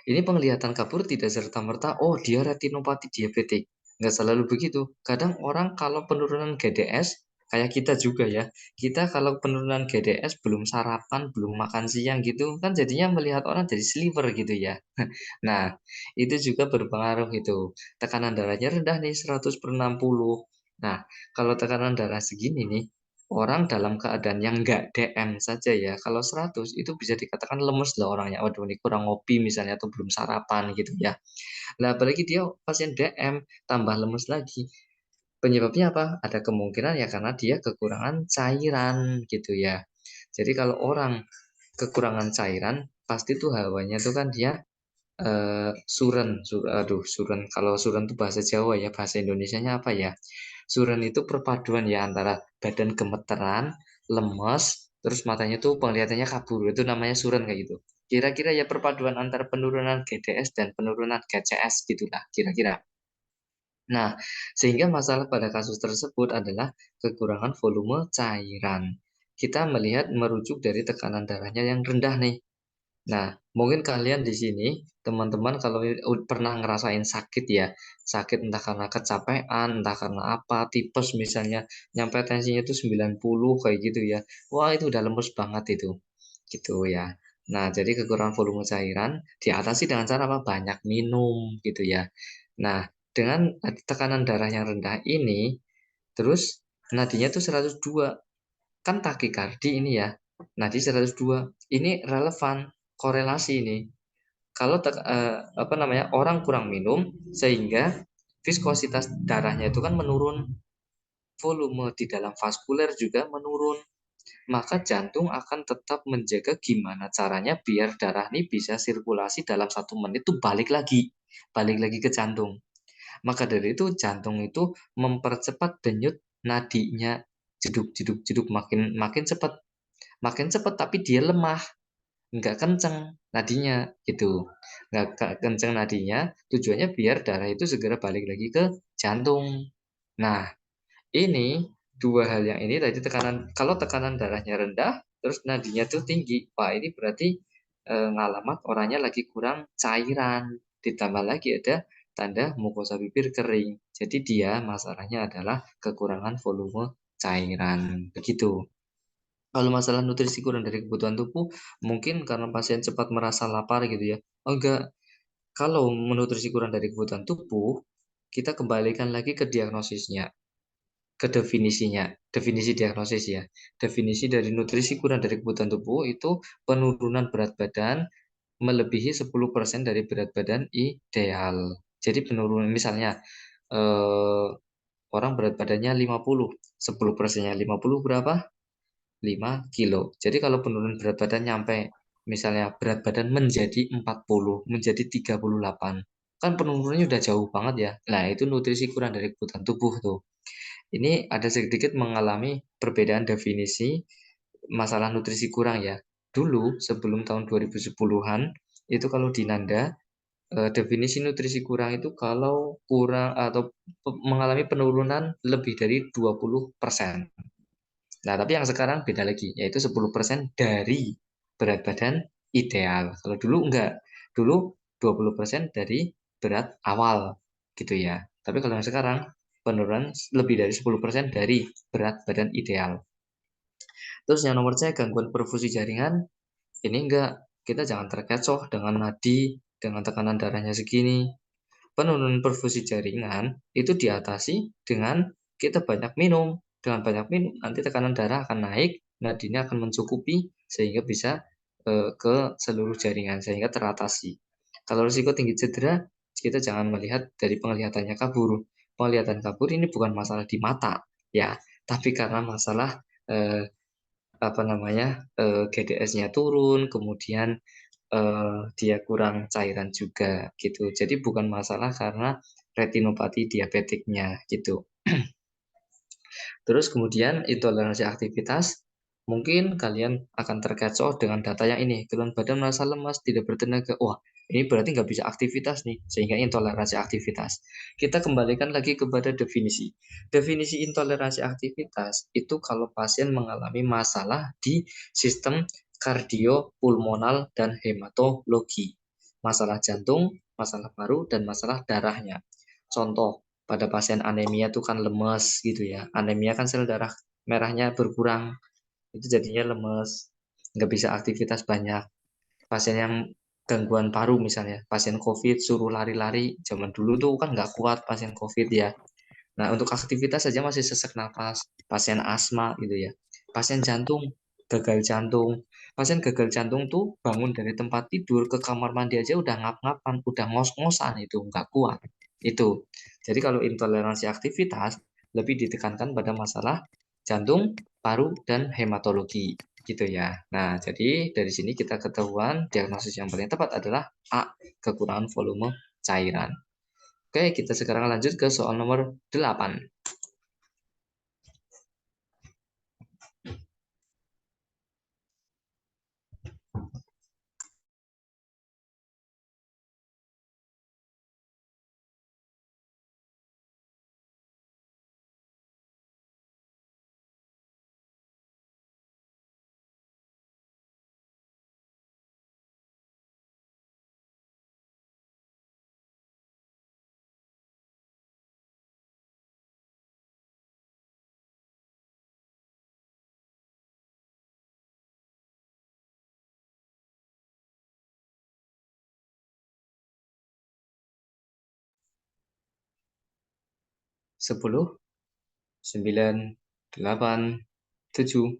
S3: Ini penglihatan kabur tidak serta-merta, oh dia retinopati diabetik. Nggak selalu begitu. Kadang orang kalau penurunan GDS, kayak kita juga ya, kita kalau penurunan GDS belum sarapan, belum makan siang gitu, kan jadinya melihat orang jadi sliver gitu ya. Nah, itu juga berpengaruh itu. Tekanan darahnya rendah nih, 100 per 60. Nah, kalau tekanan darah segini nih, orang dalam keadaan yang nggak DM saja ya, kalau 100 itu bisa dikatakan lemes lah orangnya. Waduh, ini kurang ngopi misalnya atau belum sarapan gitu ya. Nah, apalagi dia pasien DM tambah lemes lagi. Penyebabnya apa? Ada kemungkinan ya karena dia kekurangan cairan gitu ya. Jadi kalau orang kekurangan cairan, pasti tuh hawanya tuh kan dia suren. Kalau suren itu bahasa Jawa ya, bahasa Indonesianya apa ya? Suren itu perpaduan ya antara badan gemeteran, lemes, terus matanya tuh penglihatannya kabur. Itu namanya suren kayak gitu. Kira-kira ya perpaduan antara penurunan GDS dan penurunan GCS gitulah kira-kira. Nah, sehingga masalah pada kasus tersebut adalah kekurangan volume cairan. Kita melihat merujuk dari tekanan darahnya yang rendah nih. Nah, mungkin kalian di sini, teman-teman kalau pernah ngerasain sakit ya, sakit entah karena kecapean, entah karena apa, tipes misalnya, nyampe tensinya itu 90 kayak gitu ya. Wah, itu udah lemes banget itu. Gitu ya. Nah, jadi kekurangan volume cairan diatasi dengan cara apa? Banyak minum gitu ya. Nah, dengan tekanan darah yang rendah ini, terus nadinya tuh 102. Kan takikardi ini ya. Nadi 102. Ini relevan korelasi ini. Kalau apa namanya orang kurang minum sehingga viskositas darahnya itu kan menurun, volume di dalam vaskuler juga menurun, maka jantung akan tetap menjaga gimana caranya biar darah ini bisa sirkulasi dalam 1 menit tuh balik lagi ke jantung. Maka dari itu jantung itu mempercepat denyut nadinya, jeduk jeduk jeduk makin makin cepat tapi dia lemah, nggak kenceng nadinya gitu, nggak kenceng nadinya, tujuannya biar darah itu segera balik lagi ke jantung. Nah, ini dua hal yang ini tadi kalau tekanan darahnya rendah terus nadinya tuh tinggi, wah ini berarti ngalamat orangnya lagi kurang cairan, ditambah lagi ada tanda mukosa bibir kering, jadi dia masalahnya adalah kekurangan volume cairan begitu. Kalau masalah nutrisi kurang dari kebutuhan tubuh, mungkin karena pasien cepat merasa lapar gitu ya. Oh enggak, kalau menutrisi kurang dari kebutuhan tubuh, kita kembalikan lagi ke diagnosisnya, ke definisinya, definisi diagnosis ya. Definisi dari nutrisi kurang dari kebutuhan tubuh itu penurunan berat badan melebihi 10% dari berat badan ideal. Jadi penurunan misalnya eh, orang berat badannya 50, 10%-nya 50 berapa? 5 kilo. Jadi kalau penurunan berat badan nyampe misalnya berat badan menjadi 40, menjadi 38, kan penurunannya udah jauh banget ya. Nah, itu nutrisi kurang dari kebutuhan tubuh tuh. Ini ada sedikit mengalami perbedaan definisi masalah nutrisi kurang ya. Dulu sebelum tahun 2010-an itu kalau di Nanda definisi nutrisi kurang itu kalau kurang atau mengalami penurunan lebih dari 20%. Nah, tapi yang sekarang beda lagi, yaitu 10% dari berat badan ideal. Kalau dulu enggak. dulu 20% dari berat awal gitu ya. Tapi kalau yang sekarang penurunan lebih dari 10% dari berat badan ideal. Terus yang nomor C, gangguan perfusi jaringan. Ini enggak, kita jangan terkecoh dengan nadi, dengan tekanan darahnya segini. Penurunan perfusi jaringan itu diatasi dengan kita banyak minum. Dengan banyak minum, nanti tekanan darah akan naik, nadinya akan mencukupi sehingga bisa ke seluruh jaringan, sehingga teratasi. Kalau risiko tinggi cedera, kita jangan melihat dari penglihatannya kabur. Penglihatan kabur ini bukan masalah di mata, ya, tapi karena masalah GDS-nya turun, kemudian dia kurang cairan juga gitu. Jadi bukan masalah karena retinopati diabetiknya gitu. Terus kemudian intoleransi aktivitas, mungkin kalian akan terkecoh dengan data yang ini. Keluhan badan merasa lemas, tidak bertenaga. Wah, ini berarti nggak bisa aktivitas nih, sehingga intoleransi aktivitas. Kita kembalikan lagi kepada definisi. Definisi intoleransi aktivitas itu kalau pasien mengalami masalah di sistem kardiopulmonal dan hematologi. Masalah jantung, masalah paru, dan masalah darahnya. Contoh, pada pasien anemia tuh kan lemes gitu ya. Anemia kan sel darah merahnya berkurang, itu jadinya lemes, nggak bisa aktivitas banyak. Pasien yang gangguan paru misalnya, pasien COVID suruh lari-lari, zaman dulu tuh kan nggak kuat pasien COVID ya. Nah, untuk aktivitas saja masih sesak napas, pasien asma gitu ya. Pasien jantung, gagal jantung. Pasien gagal jantung tuh bangun dari tempat tidur ke kamar mandi aja udah ngap-ngapan, udah ngos-ngosan itu, nggak kuat. Itu. Jadi kalau intoleransi aktivitas lebih ditekankan pada masalah jantung, paru, dan hematologi gitu ya. Nah, jadi dari sini kita ketahuan diagnosis yang paling tepat adalah A, kekurangan volume cairan. Oke, kita sekarang lanjut ke soal nomor 8. Sepuluh, 9, 8, 7,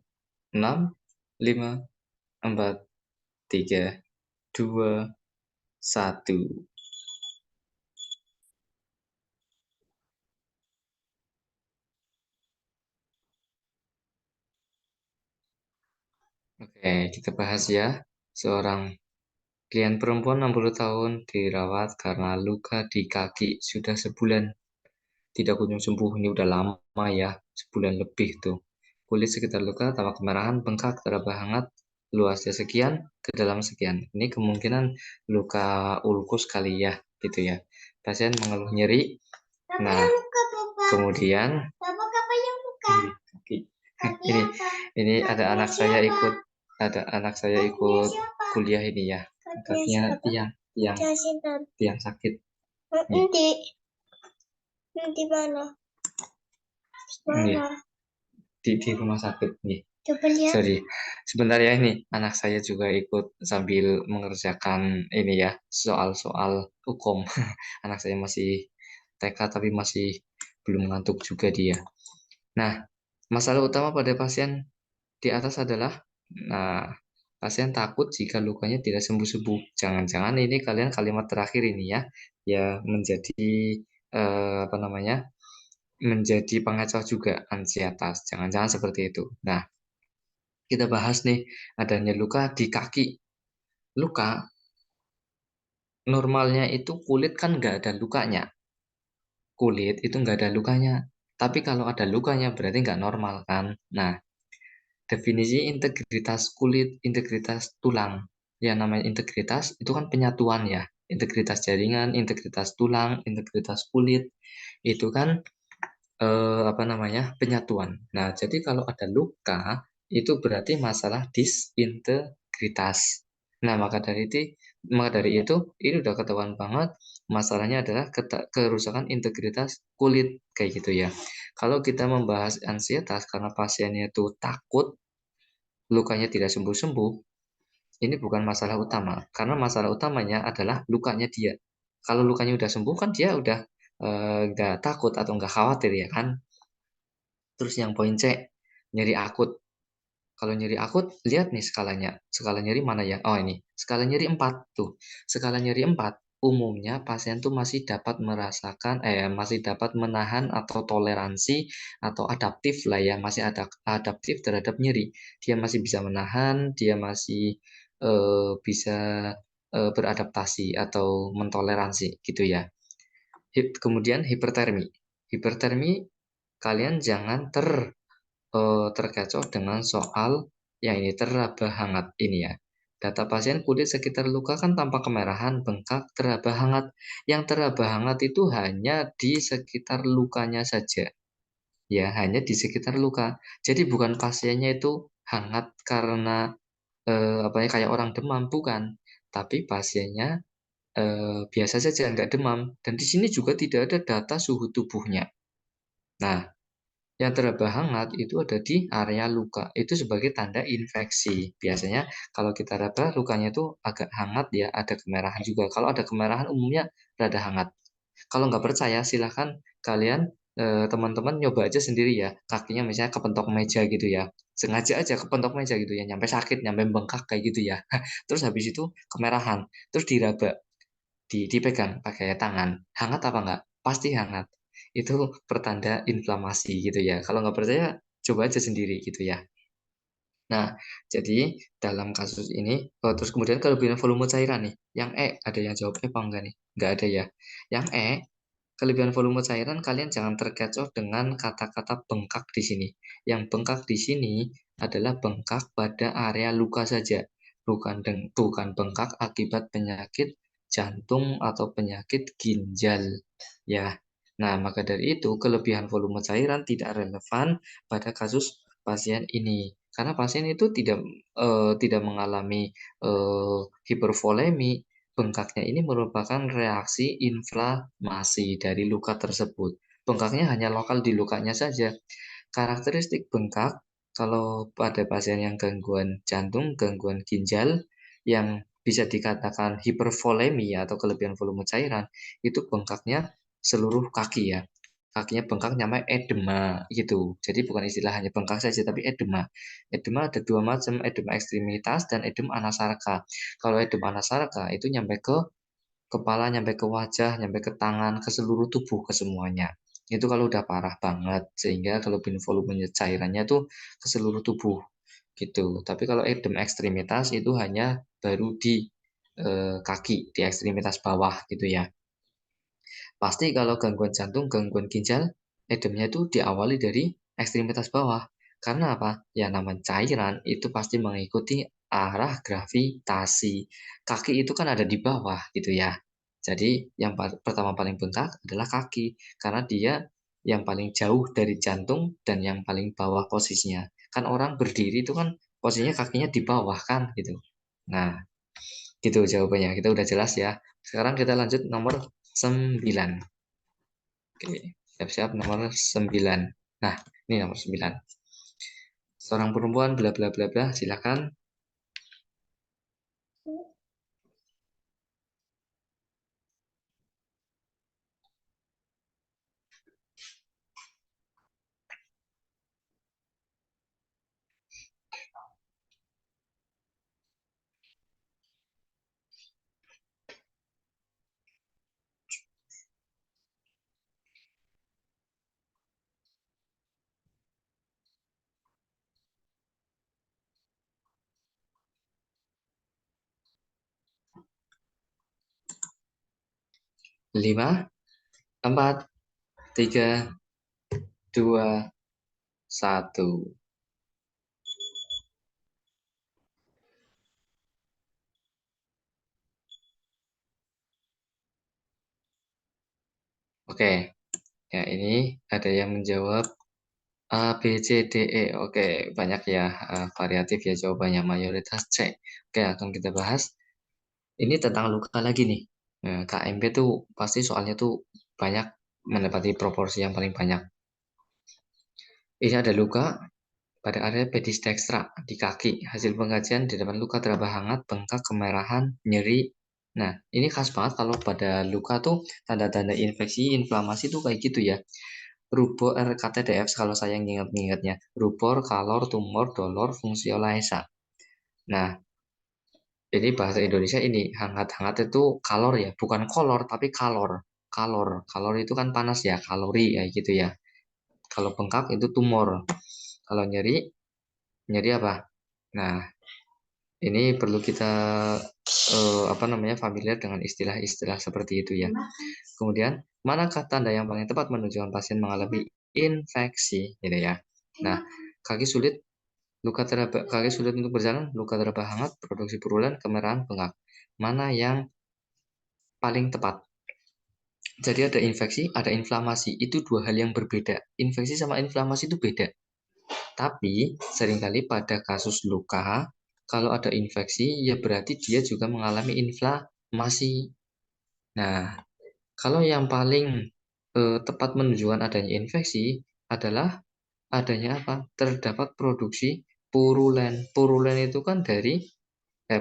S3: 6, 5, 4, 3, 2, 1. Oke, kita bahas ya. Seorang klien perempuan 60 tahun dirawat karena luka di kaki sudah sebulan. Tidak kunjung sembuh, ini udah lama ya, sebulan lebih tuh. Kulit sekitar luka tampak kemerahan, bengkak, teraba hangat, luasnya sekian, ke dalam sekian. Ini kemungkinan luka ulkus kali ya, gitu ya. Pasien mengeluh nyeri. Nah, kemudian ini ada anak saya ikut kuliah ini ya. Kakinya tiang sakit.
S2: Di mana?
S3: Ini di rumah sakit nih. Sorry, sebentar ya, ini anak saya juga ikut sambil mengerjakan ini ya, soal-soal hukum. Anak saya masih TK tapi masih belum ngantuk juga dia. Nah, masalah utama pada pasien di atas adalah, nah, pasien takut jika lukanya tidak sembuh-sembuh. Jangan-jangan ini kalian kalimat terakhir ini ya, ya menjadi menjadi pengacau juga ansietas. Jangan-jangan seperti itu. Nah, kita bahas nih adanya luka di kaki. Luka normalnya itu kulit kan nggak ada lukanya. Kulit itu nggak ada lukanya. Tapi kalau ada lukanya berarti nggak normal kan. Nah, definisi integritas kulit, integritas tulang. Yang namanya integritas itu kan penyatuan ya. Integritas jaringan, integritas tulang, integritas kulit. Itu kan penyatuan. Nah, jadi kalau ada luka itu berarti masalah disintegritas. Nah, maka dari itu Maka dari itu, ini udah ketahuan banget masalahnya adalah kerusakan integritas kulit kayak gitu ya. Kalau kita membahas ansietas karena pasiennya itu takut lukanya tidak sembuh-sembuh, ini bukan masalah utama. Karena masalah utamanya adalah lukanya dia. Kalau lukanya udah sembuh kan dia udah nggak takut atau nggak khawatir ya kan. Terus yang poin C, nyeri akut. Kalau nyeri akut, lihat nih skalanya. Skala nyeri mana ya? Oh ini, skala nyeri 4 tuh. Skala nyeri 4, umumnya pasien tuh masih dapat merasakan, masih dapat menahan atau toleransi atau adaptif lah ya, masih ada adaptif terhadap nyeri. Dia masih bisa menahan, dia masih bisa beradaptasi atau mentoleransi gitu ya. Kemudian hipertermi. Hipertermi, kalian jangan terkecoh dengan soal yang ini teraba hangat ini ya. Data pasien kulit sekitar luka kan tampak kemerahan, bengkak, teraba hangat. Yang teraba hangat itu hanya di sekitar lukanya saja. Ya, hanya di sekitar luka. Jadi bukan pasiennya itu hangat karena apa ya kayak orang demam, bukan. Tapi pasiennya biasa saja, nggak demam. Dan di sini juga tidak ada data suhu tubuhnya. Nah, yang teraba hangat itu ada di area luka. Itu sebagai tanda infeksi. Biasanya kalau kita raba lukanya itu agak hangat ya, ada kemerahan juga. Kalau ada kemerahan umumnya rada hangat. Kalau nggak percaya silahkan kalian teman-teman nyoba aja sendiri ya. Kakinya misalnya kepentok meja gitu ya. Sengaja aja kepentok meja gitu ya. Nyampe sakit, nyampe bengkak kayak gitu ya. Terus habis itu kemerahan. Terus diraba, dipegang pakai tangan. Hangat apa enggak? Pasti hangat. Itu pertanda inflamasi gitu ya. Kalau nggak percaya, coba aja sendiri gitu ya. Nah, jadi dalam kasus ini, terus kemudian kelebihan volume cairan nih. Yang E, ada yang jawab E apa enggak nih? Enggak ada ya. Yang E, kelebihan volume cairan kalian jangan terkecoh dengan kata-kata bengkak di sini. Yang bengkak di sini adalah bengkak pada area luka saja, bukan bengkak akibat penyakit jantung atau penyakit ginjal. Ya. Nah, maka dari itu kelebihan volume cairan tidak relevan pada kasus pasien ini. Karena pasien itu tidak mengalami hipervolemi. Bengkaknya ini merupakan reaksi inflamasi dari luka tersebut. Bengkaknya hanya lokal di lukanya saja. Karakteristik bengkak kalau pada pasien yang gangguan jantung, gangguan ginjal, yang bisa dikatakan hipervolemi atau kelebihan volume cairan, itu bengkaknya seluruh kaki ya. Kakinya bengkak namanya edema gitu. Jadi bukan istilah hanya bengkak saja tapi edema. Edema ada dua macam, edema ekstremitas dan edema anasarka. Kalau edema anasarka itu nyampe ke kepala, nyampe ke wajah, nyampe ke tangan, ke seluruh tubuh, ke semuanya. Itu kalau udah parah banget, sehingga kalau volumenya cairannya tuh ke seluruh tubuh gitu. Tapi kalau edema ekstremitas itu hanya baru di kaki, di ekstremitas bawah gitu ya. Pasti kalau gangguan jantung, gangguan ginjal, edemnya itu diawali dari ekstremitas bawah. Karena apa? Ya namanya cairan itu pasti mengikuti arah gravitasi. Kaki itu kan ada di bawah gitu ya. Jadi yang pertama paling bengkak adalah kaki. Karena dia yang paling jauh dari jantung dan yang paling bawah posisinya. Kan orang berdiri itu kan posisinya kakinya di bawah kan gitu. Nah, gitu jawabannya. Kita udah jelas ya. Sekarang kita lanjut nomor 9. Oke, siap-siap nomor 9. Nah, ini nomor 9. Seorang perempuan bla bla bla bla, silakan. Lima, 4, 3, 2, 1. Oke, ya ini ada yang menjawab A, B, C, D, E. Oke, banyak ya variatif ya jawabannya, mayoritas C. Oke, akan kita bahas. Ini tentang luka lagi nih. Nah, KMP tuh pasti soalnya tuh banyak mendapati proporsi yang paling banyak. Ini ada luka pada area pedis-dextra di kaki. Hasil pengkajian di depan luka teraba hangat, bengkak, kemerahan, nyeri. Nah, ini khas banget kalau pada luka tuh tanda-tanda infeksi, inflamasi tuh kayak gitu ya. Rubor RKTDF kalau saya ingat-ingatnya. Rubor, kalor, tumor, dolor, fungsiolaesa. Nah, ini bahasa Indonesia ini hangat-hangat itu kalor ya, bukan kolor tapi kalor. Kalor itu kan panas ya, kalori ya gitu ya. Kalau bengkak itu tumor. Kalau nyeri, nyeri apa? Nah, ini perlu kita apa namanya familiar dengan istilah-istilah seperti itu ya. Kemudian, manakah tanda yang paling tepat menunjukkan pasien mengalami infeksi gitu ya. Nah, kaki sulit, kaki sulit untuk berjalan, luka teraba hangat, produksi purulan, kemerahan, bengkak. Mana yang paling tepat? Jadi ada infeksi, ada inflamasi. Itu dua hal yang berbeda. Infeksi sama inflamasi itu beda. Tapi seringkali pada kasus luka, kalau ada infeksi, ya berarti dia juga mengalami inflamasi. Nah, kalau yang paling tepat menunjukkan adanya infeksi adalah adanya apa? Terdapat produksi purulen. Purulen itu kan dari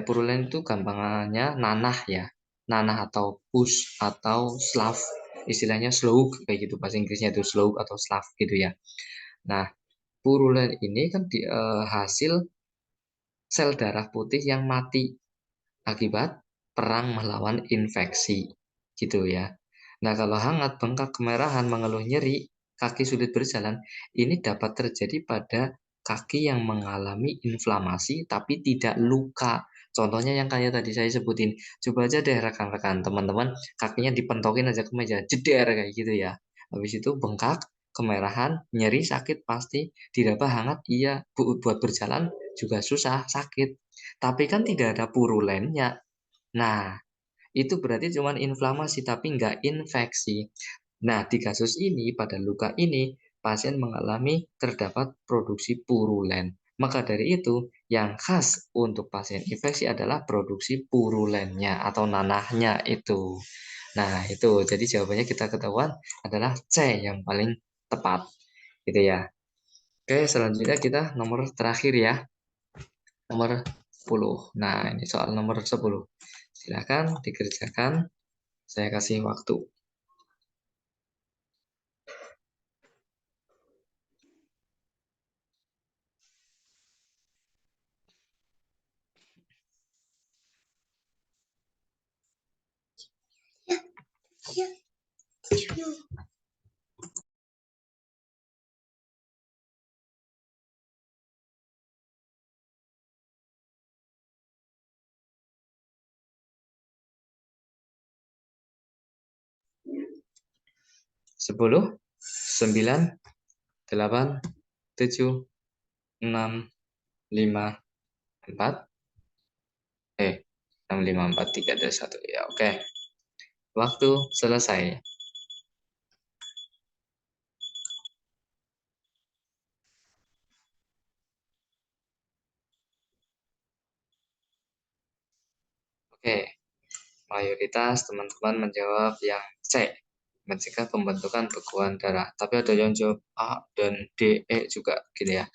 S3: purulen itu gampangannya nanah ya. Nanah atau pus atau slav. Istilahnya slough kayak gitu bahasa Inggrisnya itu slough atau slav gitu ya. Nah, purulen ini kan hasil sel darah putih yang mati akibat perang melawan infeksi gitu ya. Nah, kalau hangat, bengkak, kemerahan, mengeluh nyeri, kaki sulit berjalan, ini dapat terjadi pada kaki yang mengalami inflamasi tapi tidak luka. Contohnya yang kayak tadi saya sebutin. Coba aja deh rekan-rekan, teman-teman, kakinya dipentokin aja ke meja, jeder kayak gitu ya. Habis itu bengkak, kemerahan, nyeri, sakit pasti, diraba hangat, iya, buat berjalan juga susah, sakit. Tapi kan tidak ada purulennya. Nah, itu berarti cuma inflamasi tapi nggak infeksi. Nah, di kasus ini, pada luka ini, pasien mengalami terdapat produksi purulen. Maka dari itu, yang khas untuk pasien infeksi adalah produksi purulennya atau nanahnya itu. Nah, itu. Jadi jawabannya kita ketahuan adalah C yang paling tepat. Gitu ya. Oke, selanjutnya kita nomor terakhir ya. Nomor 10. Nah, ini soal nomor 10. Silakan dikerjakan. Saya kasih waktu.
S2: Ya, ya.
S3: 10, 9, 8, 7, 6, 5, 4, 6, 5, 4, 3, 2, 1. Ya, oke. Waktu selesai. Oke, mayoritas teman-teman menjawab yang C, mencegah pembentukan bekuan darah. Tapi ada yang jawab A dan D, E juga gitu ya.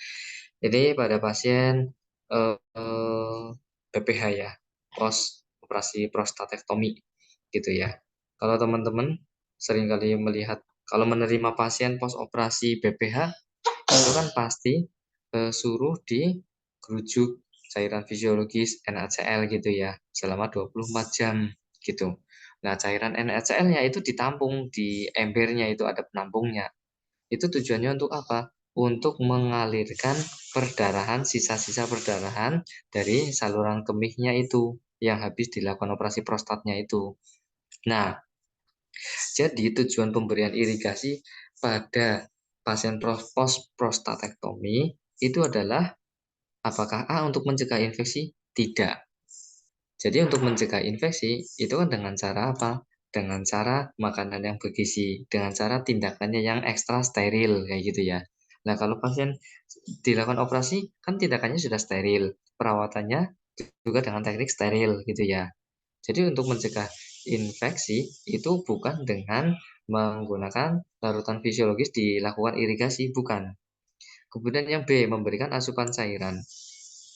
S3: Jadi pada pasien PPH ya, pos operasi prostatektomi gitu ya. Kalau teman-teman seringkali melihat kalau menerima pasien pos operasi BPH itu kan pasti suruh digerujuk cairan fisiologis NaCl gitu ya selama 24 jam gitu. Nah, cairan NaCl-nya itu ditampung di embernya itu ada penampungnya. Itu tujuannya untuk apa? Untuk mengalirkan perdarahan, sisa-sisa perdarahan dari saluran kemihnya itu yang habis dilakukan operasi prostatnya itu. Nah, jadi tujuan pemberian irigasi pada pasien post prostatektomi itu adalah apakah A untuk mencegah infeksi? Tidak. Jadi untuk mencegah infeksi itu kan dengan cara apa? Dengan cara makanan yang bergizi, dengan cara tindakannya yang ekstra steril kayak gitu ya. Nah, kalau pasien dilakukan operasi kan tindakannya sudah steril, perawatannya juga dengan teknik steril gitu ya. Jadi untuk mencegah infeksi itu bukan dengan menggunakan larutan fisiologis dilakukan irigasi, bukan. Kemudian yang B, memberikan asupan cairan.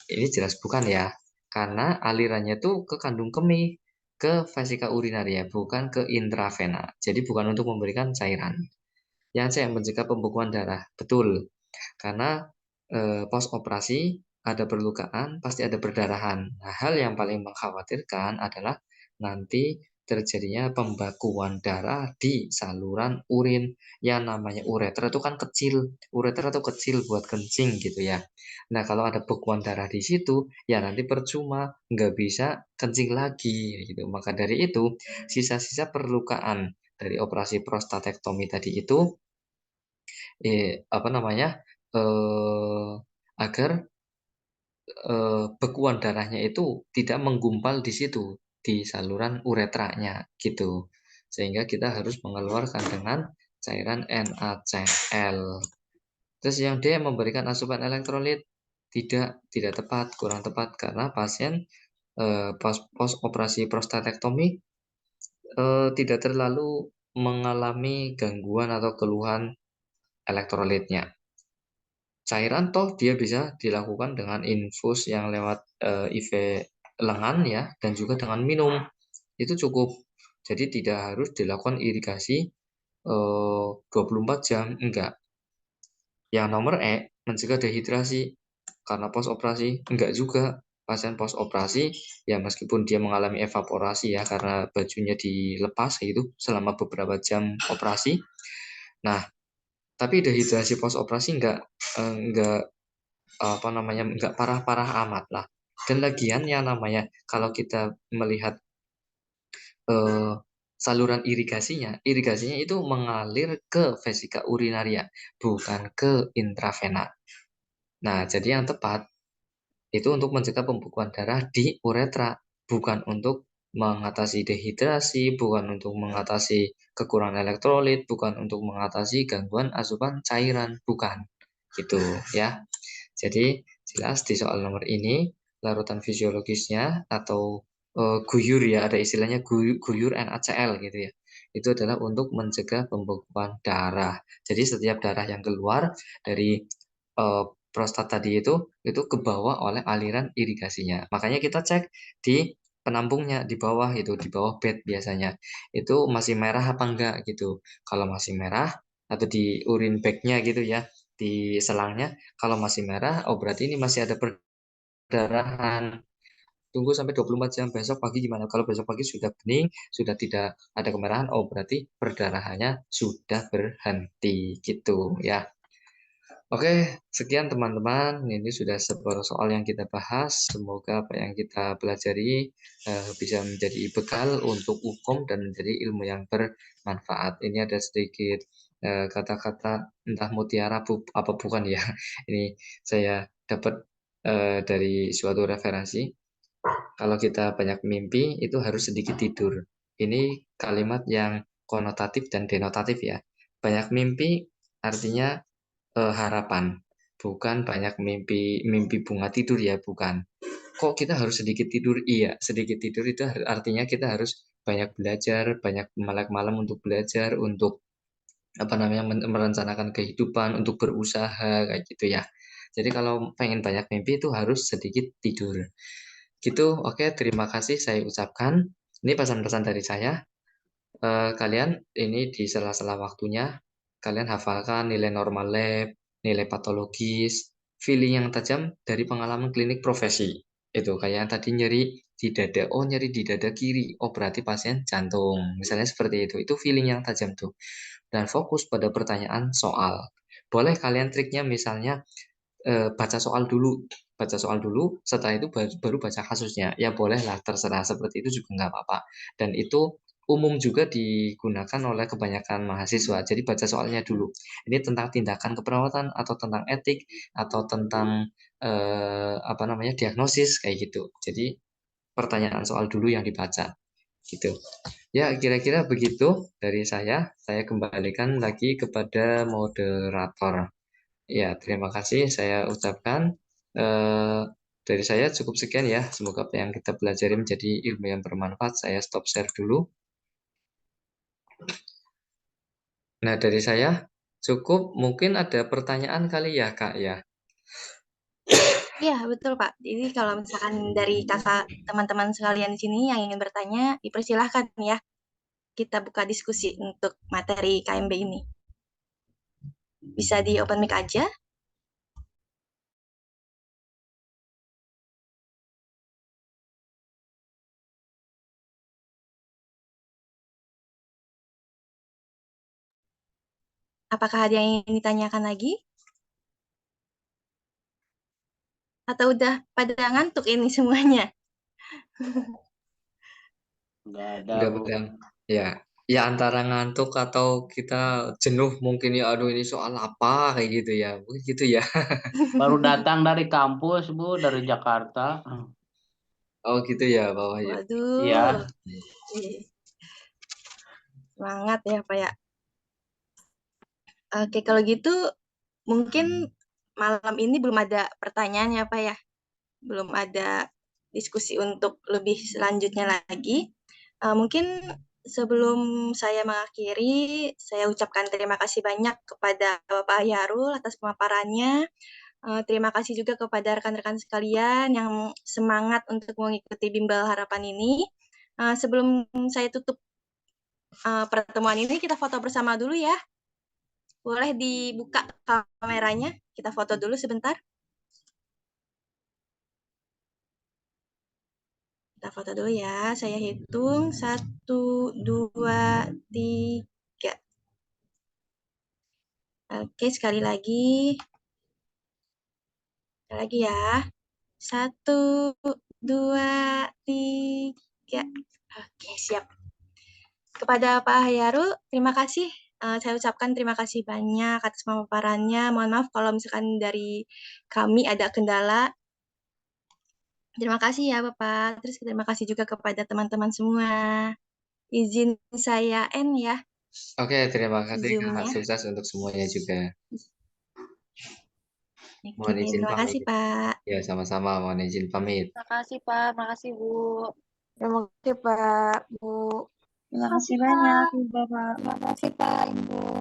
S3: Ini jelas bukan ya, karena alirannya tuh ke kandung kemih, ke vesika urinaria, bukan ke intravena. Jadi bukan untuk memberikan cairan. Yang C, mencegah pembekuan darah. Betul, karena pos operasi ada perlukaan, pasti ada perdarahan. Nah, hal yang paling mengkhawatirkan adalah nanti terjadinya pembekuan darah di saluran urin. Yang namanya ureter itu kan kecil, ureter itu kecil buat kencing gitu ya. Nah, kalau ada bekuan darah di situ, ya nanti percuma, nggak bisa kencing lagi gitu. Maka dari itu, sisa-sisa perlukaan dari operasi prostatektomi tadi itu apa namanya agar bekuan darahnya itu tidak menggumpal di situ di saluran uretranya gitu, sehingga kita harus mengeluarkan dengan cairan NaCl. Terus yang D, memberikan asupan elektrolit, tidak tepat, kurang tepat karena pasien pos operasi prostatektomi tidak terlalu mengalami gangguan atau keluhan elektrolitnya. Cairan toh dia bisa dilakukan dengan infus yang lewat IV lengan ya, dan juga dengan minum itu cukup. Jadi tidak harus dilakukan irigasi 24 jam, enggak. Yang nomor E, mencegah dehidrasi karena pos operasi, enggak juga. Pasien pos operasi ya meskipun dia mengalami evaporasi ya karena bajunya dilepas gitu selama beberapa jam operasi. Nah, tapi dehidrasi pos operasi enggak apa namanya, nggak parah-parah amat lah. Dan lagian yang namanya kalau kita melihat eh, saluran irigasinya itu mengalir ke vesika urinaria, bukan ke intravena. Nah, jadi yang tepat itu untuk mencegah pembekuan darah di uretra, bukan untuk mengatasi dehidrasi, bukan untuk mengatasi kekurangan elektrolit, bukan untuk mengatasi gangguan asupan cairan, bukan. Gitu ya. Jadi jelas di soal nomor ini larutan fisiologisnya atau guyur ya, ada istilahnya guyur NaCl gitu ya. Itu adalah untuk mencegah pembekuan darah. Jadi setiap darah yang keluar dari prostat tadi itu kebawa oleh aliran irigasinya. Makanya kita cek di penampungnya di bawah itu, di bawah bed biasanya. Itu masih merah apa enggak gitu. Kalau masih merah atau di urin bagnya gitu ya, di selangnya, kalau masih merah, oh berarti ini masih ada perdarahan. Tunggu sampai 24 jam, besok pagi gimana? Kalau besok pagi sudah bening, sudah tidak ada kemerahan, oh berarti perdarahannya sudah berhenti gitu ya. Oke, sekian teman-teman. Ini sudah separuh soal yang kita bahas. Semoga apa yang kita pelajari bisa menjadi bekal untuk hukum dan menjadi ilmu yang bermanfaat. Ini ada sedikit kata-kata entah mutiara apa bukan ya. Ini saya dapat dari suatu referensi. Kalau kita banyak mimpi, itu harus sedikit tidur. Ini kalimat yang konotatif dan denotatif ya. Banyak mimpi artinya harapan, bukan banyak mimpi mimpi bunga tidur ya, bukan. Kok kita harus sedikit tidur? Iya, sedikit tidur itu artinya kita harus banyak belajar, banyak melek malam untuk belajar, untuk apa namanya merencanakan kehidupan, untuk berusaha kayak gitu ya. Jadi kalau pengen banyak mimpi itu harus sedikit tidur. Gitu, oke, terima kasih saya ucapkan. Ini pesan-pesan dari saya. Kalian ini di sela-sela waktunya, kalian hafalkan nilai normal lab, nilai patologis, feeling yang tajam dari pengalaman klinik profesi. Itu kayak yang tadi nyeri di dada, oh nyeri di dada kiri, oh berarti pasien jantung. Misalnya seperti itu feeling yang tajam tuh. Dan fokus pada pertanyaan soal. Boleh kalian triknya misalnya baca soal dulu, setelah itu baru baca kasusnya. Ya bolehlah, terserah seperti itu juga nggak apa-apa. Dan itu umum juga digunakan oleh kebanyakan mahasiswa. Jadi baca soalnya dulu. Ini tentang tindakan keperawatan atau tentang etik atau tentang apa namanya diagnosis kayak gitu. Jadi pertanyaan soal dulu yang dibaca gitu. Ya, kira-kira begitu dari saya. Saya kembalikan lagi kepada moderator. Ya, terima kasih saya ucapkan. Eh, Dari saya cukup sekian ya. Semoga apa yang kita pelajari menjadi ilmu yang bermanfaat. Saya stop share dulu. Nah, dari saya cukup. Mungkin ada pertanyaan kali ya, Kak ya.
S2: Iya, betul, Pak. Jadi kalau misalkan dari kakak teman-teman sekalian di sini yang ingin bertanya, dipersilahkan ya. Kita buka diskusi untuk materi KMB ini. Bisa di open mic aja. Apakah ada yang ingin ditanyakan lagi? Atau udah pada ngantuk ini semuanya?
S4: Nggak ada,
S3: Enggak,
S4: Bu.
S3: Bang. Ya, ya antara ngantuk atau kita jenuh mungkin ya. Aduh, ini soal apa kayak gitu ya. Mungkin gitu ya.
S4: Baru datang dari kampus, Bu, dari Jakarta.
S3: Oh, gitu ya, Pak Wahyu.
S2: Waduh.
S4: Iya.
S2: Semangat ya, Pak ya. Oke, kalau gitu mungkin malam ini belum ada pertanyaan ya, Pak ya. Belum ada diskusi untuk lebih selanjutnya lagi. Mungkin sebelum saya mengakhiri, saya ucapkan terima kasih banyak kepada Bapak Yarul atas pemaparannya. Terima kasih juga kepada rekan-rekan sekalian yang semangat untuk mengikuti Bimbel Harapan ini. Sebelum saya tutup pertemuan ini, kita foto bersama dulu ya. Boleh dibuka kameranya, kita foto dulu sebentar. Kita foto dulu ya, saya hitung 1, 2, 3. Oke, sekali lagi. Sekali lagi ya. 1, 2, 3. Oke, siap. Kepada Pak Hayaru, terima kasih. Saya ucapkan terima kasih banyak atas pemaparannya. Mohon maaf kalau misalkan dari kami ada kendala. Terima kasih ya Bapak. Terus terima kasih juga kepada teman-teman semua. Izin saya end ya.
S3: Oke, terima kasih Kak.
S2: Zoom-nya.
S3: Sukses untuk semuanya juga.
S2: Oke,
S3: Mohon izin
S2: terima kasih
S3: pamit.
S2: Pak.
S3: Ya, sama-sama. Mohon izin pamit.
S1: Terima kasih, Pak. Terima kasih, Bu.
S5: Terima kasih Pak, Bu.
S2: Terima kasih banyak,
S5: Terima kasih Pak, Ibu.